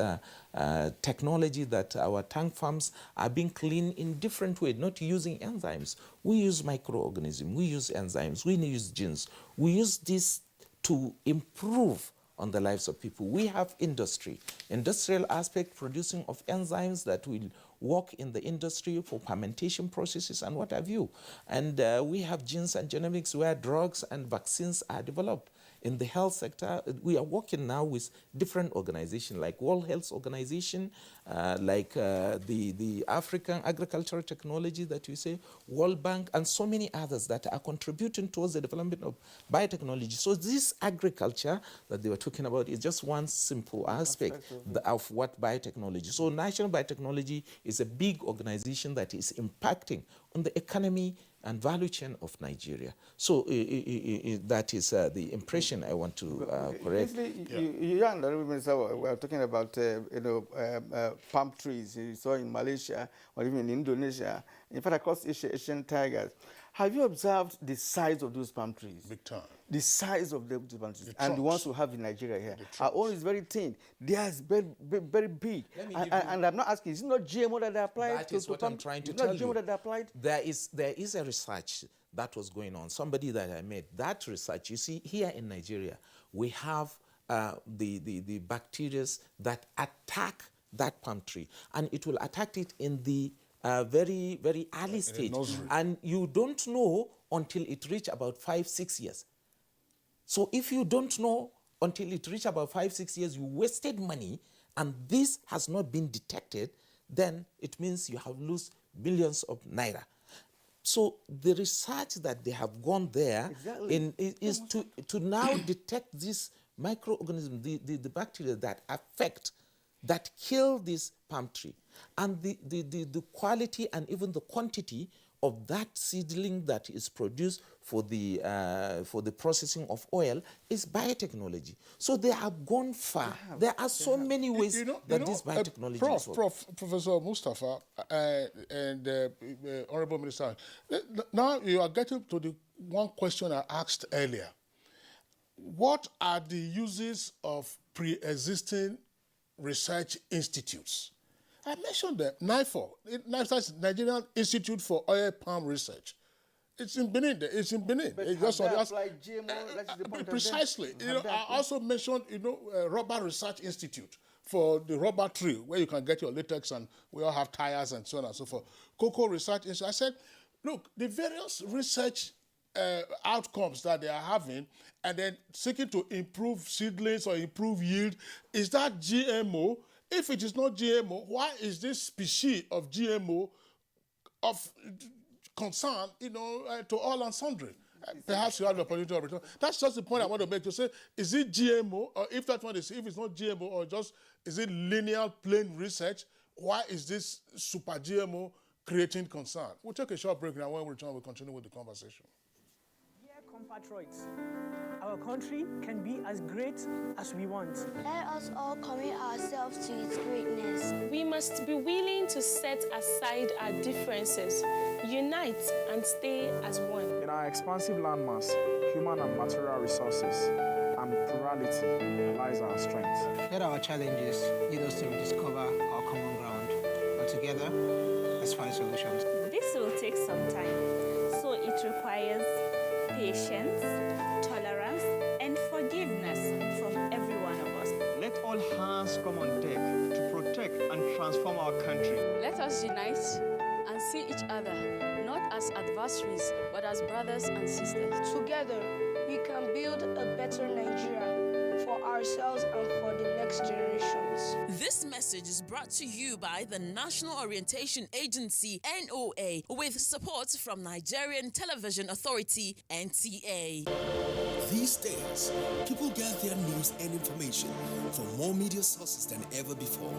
technology that our tank farms are being cleaned in different ways, not using enzymes. We use microorganisms, we use enzymes, we use genes. We use this to improve on the lives of people. We have industrial aspect producing of enzymes that will work in the industry for fermentation processes and what have you. And we have genes and genomics where drugs and vaccines are developed. In the health sector, we are working now with different organizations like World Health Organization, like the African Agricultural Technology that we say, World Bank, and so many others that are contributing towards the development of biotechnology. So this agriculture that they were talking about is just one simple aspect of what biotechnology. So National Biotechnology is a big organization that is impacting on the economy and value chain of Nigeria. So that is the impression I want to correct. You and the Minister were talking about palm trees you saw in Malaysia or even in Indonesia, in fact across Asian tigers. Have you observed the size of those palm trees? Big time. The size of the palm trees, The and the ones we have in Nigeria here. Our own is very thin. Theirs is very big. And I'm not asking, is it not GMO that they applied? That is what I'm trying to tell you. That they applied? There is a research that was going on. Somebody that I made, that research, you see, here in Nigeria, we have the bacteria that attack that palm tree. And it will attack it in the very, very early stage. And you don't know until it reaches about 5-6 years. So if you don't know until it reaches about 5-6 years, you wasted money, and this has not been detected, then it means you have lost billions of naira. So the research that they have gone there is to now detect this microorganism, the bacteria that affect, that kill this palm tree. And the quality and even the quantity of that seedling that is produced for the processing of oil is biotechnology. So they have gone far. There are so many ways that this biotechnology is working. Professor Mustafa and Honorable Minister, now you are getting to the one question I asked earlier. What are the uses of pre-existing research institutes? I mentioned that NIFO, Nigerian Institute for Oil Palm Research. It's in Benin. It's in Benin. But it's just like GMO, precisely. I also mentioned, Rubber Research Institute for the rubber tree, where you can get your latex, and we all have tires and so on and so forth. Cocoa Research Institute. I said, look, the various research outcomes that they are having, and then seeking to improve seedlings or improve yield, is that GMO? If it is not GMO, why is this species of GMO of concern, to all and sundry? Perhaps you have the opportunity of return. That's just the point I want to make, to say, is it GMO, or if that one is, if it's not GMO, or just, is it linear, plain research? Why is this super GMO creating concern? We'll take a short break now. When we return, we'll continue with the conversation. Dear compatriots, our country can be as great as we want. Let us all commit ourselves to its greatness. We must be willing to set aside our differences, unite and stay as one. In our expansive landmass, human and material resources, and plurality lies our strength. Let our challenges lead us to rediscover our common ground. And together, let's find solutions. This will take some time, so it requires patience, tolerance, and forgiveness from every one of us. Let all hands come on deck to protect and transform our country. Let us unite and see each other not as adversaries, but as brothers and sisters. Together, we can build a better Nigeria for ourselves and for the next generations. This message is brought to you by the National Orientation Agency, NOA, with support from Nigerian Television Authority, NTA. These days, people get their news and information from more media sources than ever before.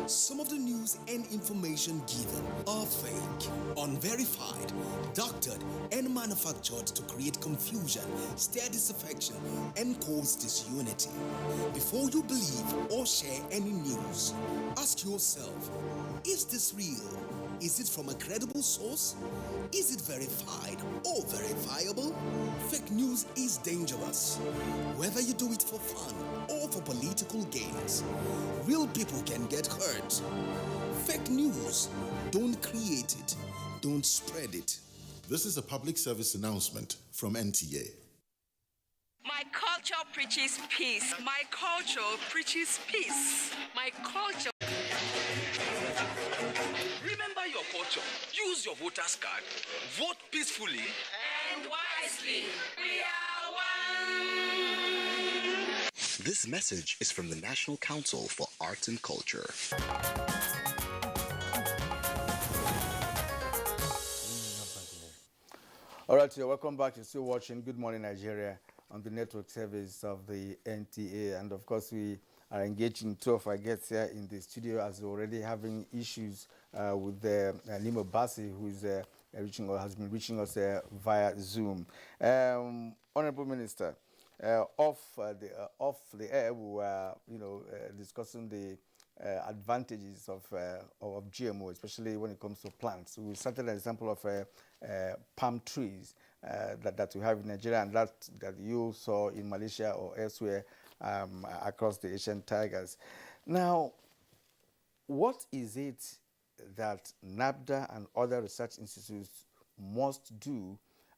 Some of the news and information given are fake, unverified, doctored, and manufactured to create confusion, stir disaffection, and cause disunity. Before you believe or share any news, ask yourself, is this real? Is it from a credible source? Is it verified or verifiable? Fake news is dangerous, whether you do it for fun or for political gains. Real people can get hurt. Fake news, don't create it, don't spread it. This is a public service announcement from NTA. My culture preaches peace. My culture preaches peace. My culture. Remember your culture. Use your voter's card. Vote peacefully and wisely. We are one. This message is from the National Council for Arts and Culture. All right, so welcome back. You're still watching Good Morning Nigeria on the network service of the NTA. And of course, we are engaging two of our guests here in the studio as we're already having issues with Nimo Bassi, who is reaching or has been reaching us via Zoom. Honorable Minister, off the air, we were discussing the advantages of GMO, especially when it comes to plants. We started an example of palm trees that we have in Nigeria, and that you saw in Malaysia or elsewhere across the Asian tigers. Now, what is it that NABDA and other research institutes must do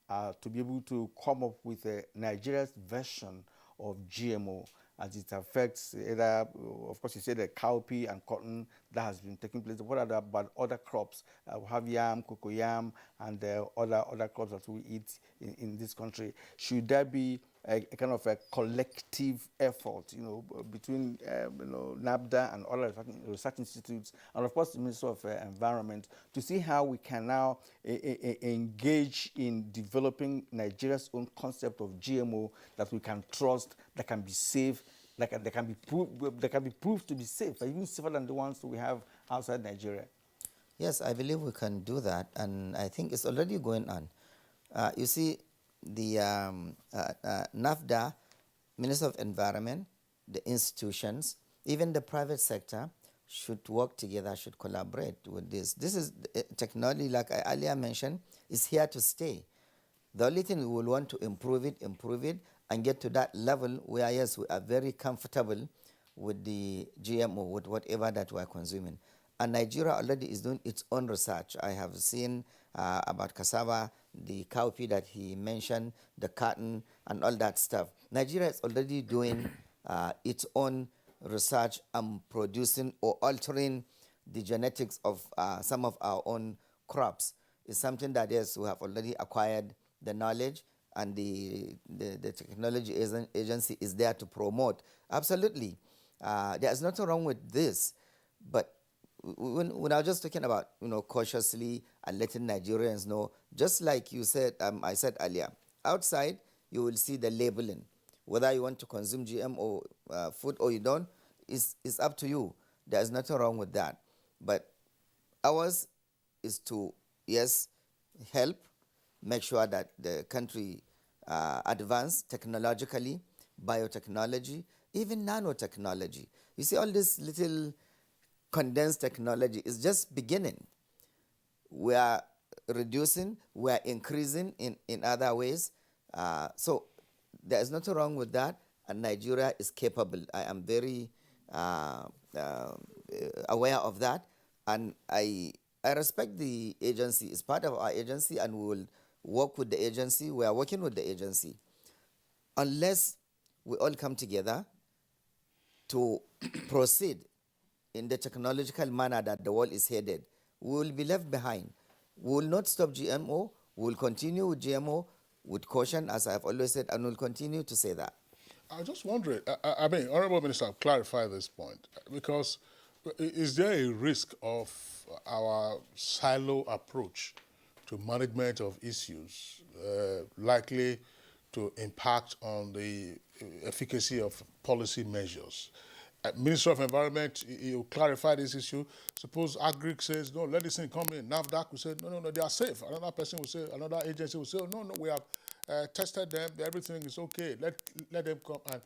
to be able to come up with Nigeria's version of GMO as it affects either, of course, you said the cowpea and cotton that has been taking place. What are about other crops? We have yam, cocoyam, and other crops that we eat in this country. Should there be a kind of a collective effort, between NABDA and other research institutes, and of course the Ministry of Environment, to see how we can now engage in developing Nigeria's own concept of GMO that we can trust, that can be safe, that can be proved to be safe, even safer than the ones we have outside Nigeria? Yes, I believe we can do that, and I think it's already going on. You see, the NAFDA, Minister of Environment, the institutions, even the private sector should work together, should collaborate with this. This is technology, like I earlier mentioned, is here to stay. The only thing we will want to improve it, and get to that level where, yes, we are very comfortable with the GMO, with whatever that we are consuming. And Nigeria already is doing its own research. I have seen about cassava, the cowpea that he mentioned, the cotton, and all that stuff. Nigeria is already doing its own research and producing or altering the genetics of some of our own crops. It's something that, yes, we have already acquired the knowledge, and the technology agency is there to promote. Absolutely. There's nothing wrong with this, but when I was just talking about, cautiously and letting Nigerians know, just like you said, I said earlier, outside, you will see the labeling. Whether you want to consume GMO food or you don't, is up to you. There's nothing wrong with that. But ours is to, yes, help, make sure that the country advance technologically, biotechnology, even nanotechnology. You see, all this little condensed technology is just beginning. We are reducing, we are increasing in other ways. So there is nothing wrong with that, and Nigeria is capable. I am very aware of that, and I respect the agency. It's part of our agency, and we will work with the agency. We are working with the agency. Unless we all come together to proceed in the technological manner that the world is headed, we will be left behind. We will not stop GMO. We will continue with GMO with caution, as I've always said, and we'll continue to say that. I was just wondering, I mean, Honorable Minister, clarify this point, because is there a risk of our silo approach to management of issues likely to impact on the efficacy of policy measures? Minister of Environment, you clarify this issue. Suppose Agric says, no, let this thing come in. NAFDAC will say, no, they are safe. Another person will say, another agency will say, oh, no, we have tested them, everything is okay. Let them come. And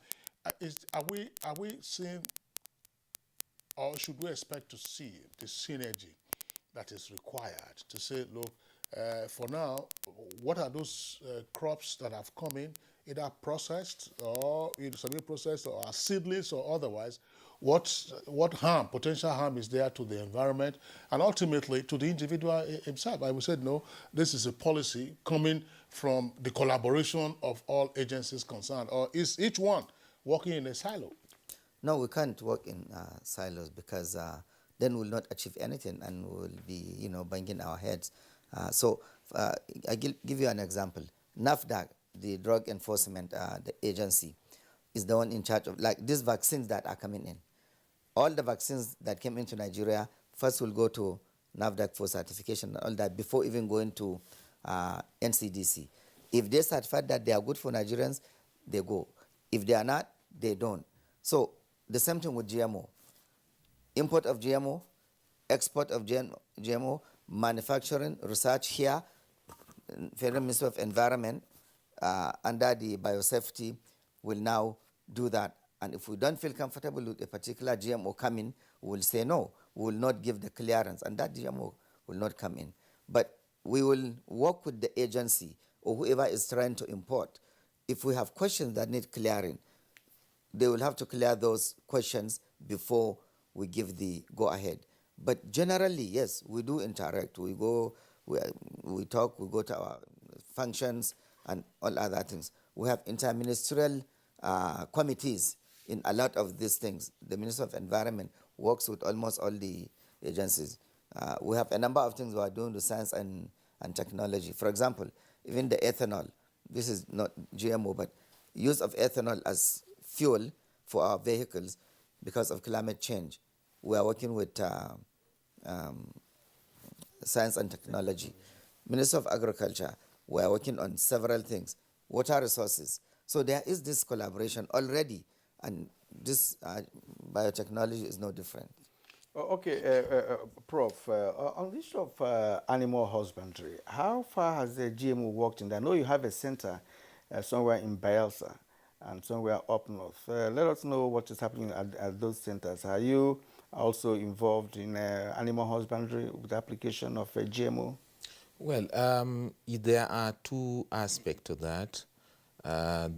are we seeing, or should we expect to see the synergy that is required to say, look, for now, what are those crops that have come in, either processed or semi-processed or are seedlings or otherwise? What harm, potential harm is there to the environment and ultimately to the individual himself? I would say, no, this is a policy coming from the collaboration of all agencies concerned, or is each one working in a silo? No, we can't work in silos, because then we'll not achieve anything and we'll be, banging our heads. So I give you an example. NAFDAC, the Drug Enforcement the agency, is the one in charge of, like, these vaccines that are coming in. All the vaccines that came into Nigeria first will go to NAFDAC for certification and all that before even going to NCDC. If they certify that they are good for Nigerians, they go. If they are not, they don't. So the same thing with GMO. Import of GMO, export of GMO, manufacturing, research here, Federal Ministry of Environment, under the biosafety, will now do that. And if we don't feel comfortable with a particular GMO coming, we will say no. We will not give the clearance, and that GMO will not come in. But we will work with the agency or whoever is trying to import. If we have questions that need clearing, they will have to clear those questions before we give the go-ahead. But generally, yes, we do interact. We go, we talk, we go to our functions and all other things. We have interministerial committees in a lot of these things. The Minister of Environment works with almost all the agencies. We have a number of things we are doing with science and technology. For example, even the ethanol, this is not GMO, but use of ethanol as fuel for our vehicles because of climate change. We are working with science and technology. Minister of Agriculture, we are working on several things. Water resources. So there is this collaboration already, and this biotechnology is no different. Okay, Prof, on the issue of animal husbandry, how far has the GMO worked in that? I know you have a center somewhere in Bayelsa and somewhere up north. Let us know what is happening at those centers. Are you also involved in animal husbandry with the application of GMO? Well, there are two aspects to that. I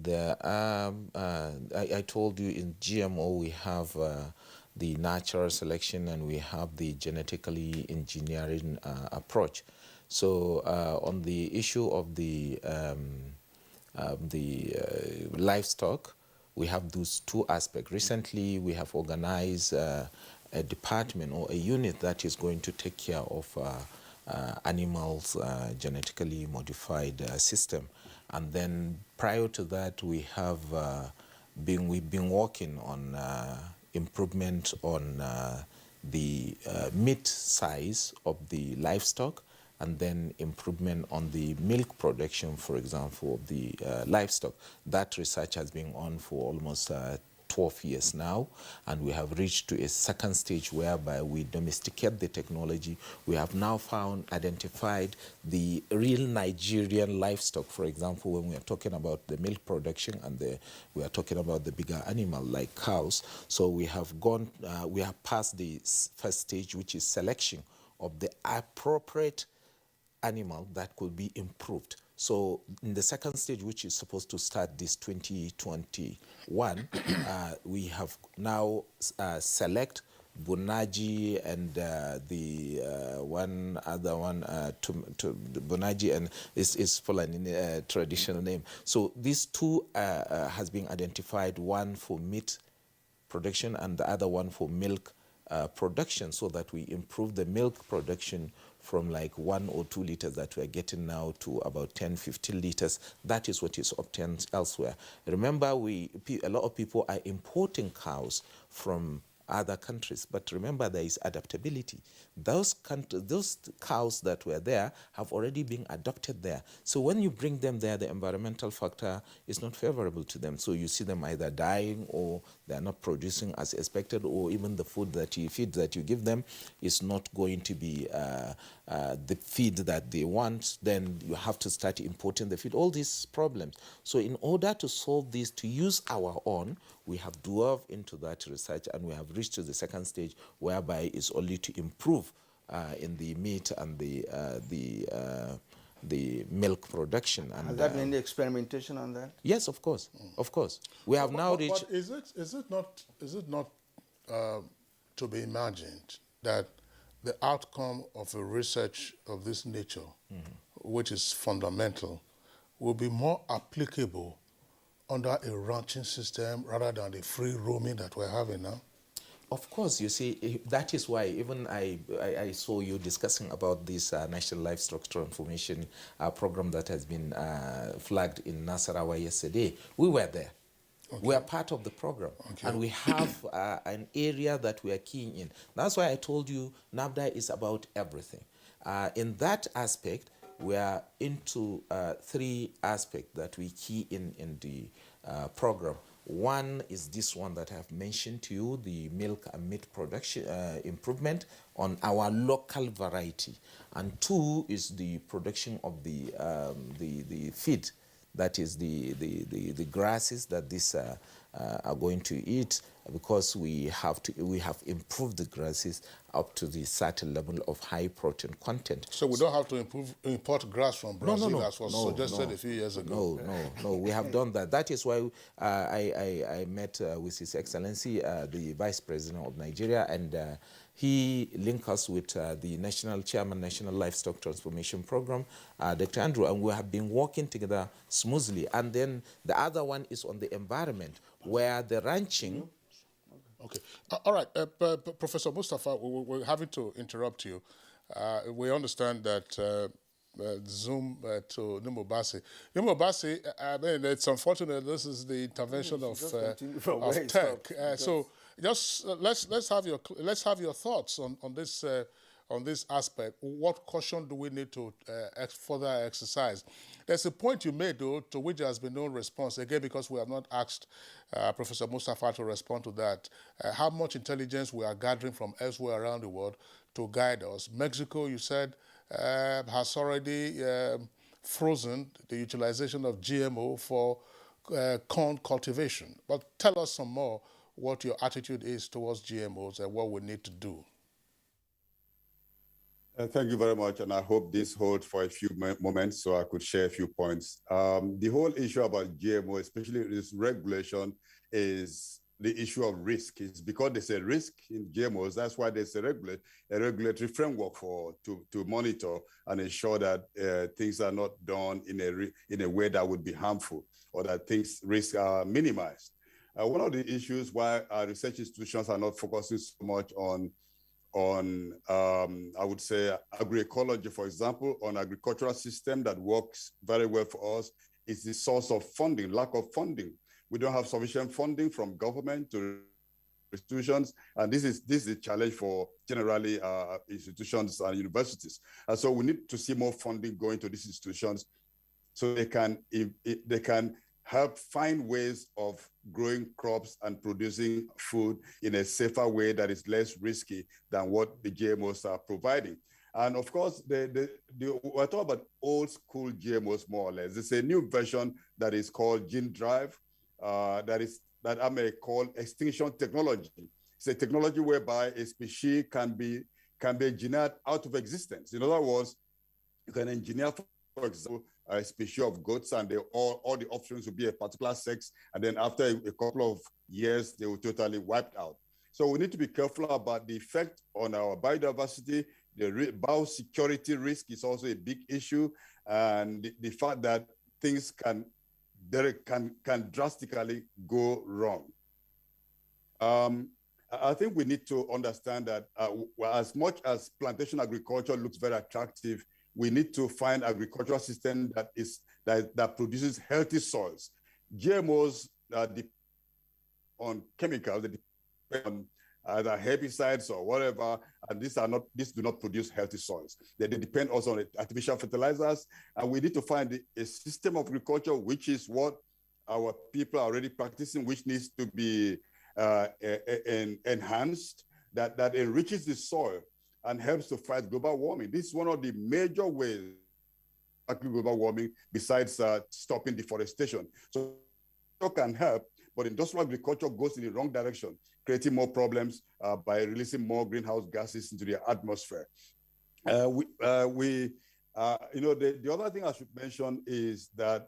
told you in GMO we have the natural selection and we have the genetically engineering approach. So on the issue of the livestock, we have those two aspects. Recently, we have organized a department or a unit that is going to take care of animals genetically modified system. And then prior to that, we've been working on improvement on the meat size of the livestock and then improvement on the milk production, for example, of the livestock. That research has been on for almost 12 years now, and we have reached to a second stage whereby we domesticate the technology. We have now identified the real Nigerian livestock. For example, when we are talking about the milk production and we are talking about the bigger animal like cows. So we have we have passed the first stage, which is selection of the appropriate animal that could be improved. So in the second stage, which is supposed to start this 2021, we have now select Bunaji and the one other one, Bunaji, and is Fulani traditional name. So these two has been identified, one for meat production and the other one for milk production, so that we improve the milk production from like 1 or 2 liters that we're getting now to about 10, 15 liters. That is what is obtained elsewhere. Remember, a lot of people are importing cows from other countries, but remember there is adaptability. Those cows that were there have already been adopted there. So when you bring them there, the environmental factor is not favorable to them. So you see them either dying, or they're not producing as expected, or even the feed that you give them is not going to be the feed that they want. Then you have to start importing the feed, all these problems. So in order to solve this, to use our own, we have delved into that research, and we have reached to the second stage, whereby it's only to improve in the meat and the milk production. And has there been any experimentation on that? Yes, of course, of course. We have now reached. But is it not to be imagined that the outcome of a research of this nature, which is fundamental, will be more applicable under a ranching system rather than the free roaming that we're having now? Of course, you see, that is why even I saw you discussing about this National Livestock Transformation program that has been flagged in Nasarawa yesterday. We were there. Okay. We are part of the program, and we have an area that we are keying in. That's why I told you NAFDA is about everything. In that aspect, we are into 3 aspects that we key in the program. One is this one that I've mentioned to you, the milk and meat production improvement on our local variety. And 2 is the production of the feed, that is the grasses that these are going to eat, because we have improved the grasses up to the certain level of high protein content. So we don't have to import grass from Brazil, as was suggested a few years ago. No, we have done that. That is why I met with His Excellency, the Vice President of Nigeria, and he linked us with the National Chairman, National Livestock Transformation Program, Dr. Andrew, and we have been working together smoothly. And then the other one is on the environment, where the ranching. Okay. All right. Professor Mustafa, we're having to interrupt you. We understand that Zoom to Numobasi. Numobasi, I mean, it's unfortunate this is the intervention of tech. So just let's have your thoughts on this aspect. What caution do we need to further exercise? There's a point you made, though, to which there has been no response, again, because we have not asked Professor Mustafa to respond to that. How much intelligence we are gathering from elsewhere around the world to guide us. Mexico, you said, has already frozen the utilization of GMO for corn cultivation. But tell us some more what your attitude is towards GMOs and what we need to do. Thank you very much, and I hope this holds for a few moments so I could share a few points. The whole issue about GMO, especially this regulation, is the issue of risk. It's because there's a risk in GMOs. That's why there's a regulatory framework to monitor and ensure that things are not done in a way that would be harmful, or that risks are minimized. One of the issues why our research institutions are not focusing so much on I would say agroecology, for example, on agricultural system that works very well for us, is the source of funding, lack of funding. We don't have sufficient funding from government to institutions, and this is a challenge for generally institutions and universities. And so we need to see more funding going to these institutions so they can help find ways of growing crops and producing food in a safer way that is less risky than what the GMOs are providing. And of course, we're talking about old school GMOs, more or less. It's a new version that is called gene drive, that I may call extinction technology. It's a technology whereby a species can be engineered out of existence. In other words, you can engineer, for example, a species of goats, and all the options will be a particular sex, and then after a couple of years, they will totally wiped out. So we need to be careful about the effect on our biodiversity. The biosecurity risk is also a big issue, and the fact that things can drastically go wrong. I think we need to understand that as much as plantation agriculture looks very attractive, we need to find agricultural system that produces healthy soils. GMOs depend on chemicals, they depend on either herbicides or whatever, and these do not produce healthy soils. They depend also on artificial fertilizers, and we need to find a system of agriculture, which is what our people are already practicing, which needs to be enhanced, that enriches the soil and helps to fight global warming. This is one of the major ways of global warming, besides stopping deforestation. So it can help, but industrial agriculture goes in the wrong direction, creating more problems by releasing more greenhouse gases into the atmosphere. The other thing I should mention is that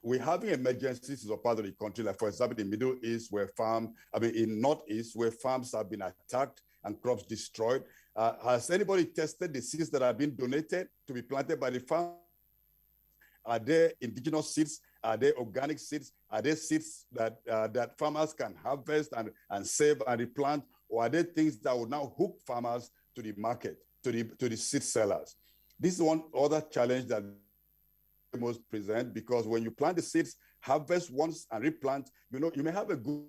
we're having emergencies in a part of the country, like for example, in the Middle East, in Northeast, where farms have been attacked and crops destroyed. Has anybody tested the seeds that have been donated to be planted by the farm? Are they indigenous seeds? Are they organic seeds? Are they seeds that farmers can harvest and save and replant? Or are they things that will now hook farmers to the market, to the seed sellers? This is one other challenge that most present, because when you plant the seeds, harvest once and replant, you may have a good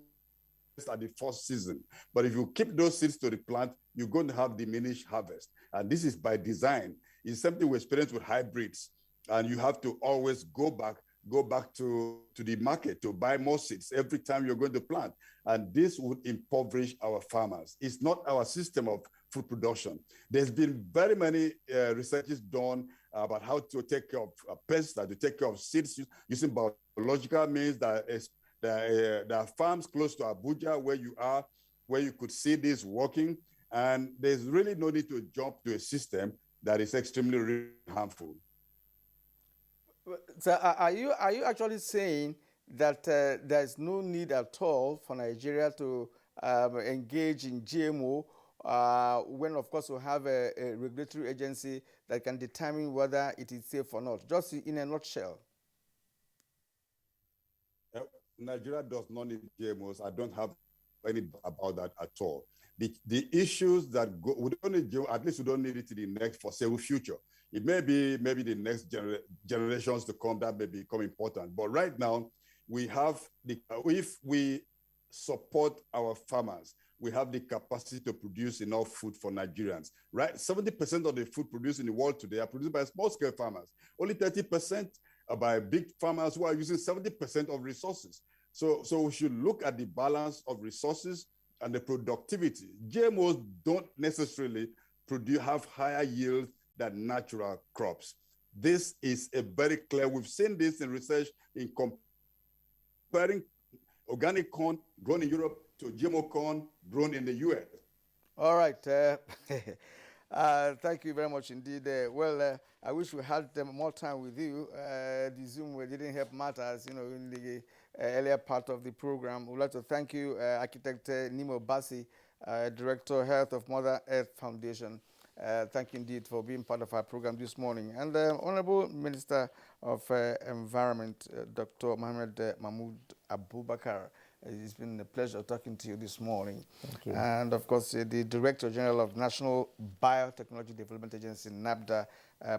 at the first season, but if you keep those seeds to the plant, you're going to have diminished harvest. And this is by design. It's something we experience with hybrids, and you have to always go back to the market to buy more seeds every time you're going to plant. And this would impoverish our farmers. It's not our system of food production. There's been very many researches done about how to take care of pests, to take care of seeds using biological means. There are farms close to Abuja where you could see this working, and there's really no need to jump to a system that is extremely harmful. So are you actually saying that there's no need at all for Nigeria to engage in GMO when, of course, we have a regulatory agency that can determine whether it is safe or not? Just in a nutshell. Nigeria does not need GMOs. I don't have any about that at all. The issues that go, we don't need GMO, at least we don't need it in the next foreseeable future. It may be maybe the next generations to come that may become important. But right now, we have if we support our farmers, we have the capacity to produce enough food for Nigerians. Right, 70% of the food produced in the world today are produced by small-scale farmers. Only 30% by big farmers who are using 70% of resources. So we should look at the balance of resources and the productivity. GMOs don't necessarily have higher yield than natural crops. This is a very clear, we've seen this in research in comparing organic corn grown in Europe to GMO corn grown in the US. All right. Thank you very much indeed. I wish we had more time with you. The Zoom didn't help matters, in the earlier part of the program. We'd like to thank you, Architect Nimo Bassi, Director Health of Mother Earth Foundation. Thank you indeed for being part of our program this morning. And Honorable Minister of Environment, Dr. Mohammed Mahmoud Abubakar. It's been a pleasure talking to you this morning. Thank you. And of course, the Director General of National Biotechnology Development Agency, NABDA,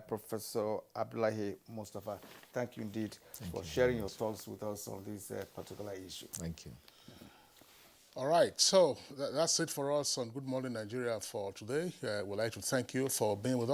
Professor Abdullahi Mustafa. Thank you indeed for sharing your thoughts with us on this particular issue. Thank you. All right, so that's it for us on Good Morning Nigeria for today. We'd like to thank you for being with us.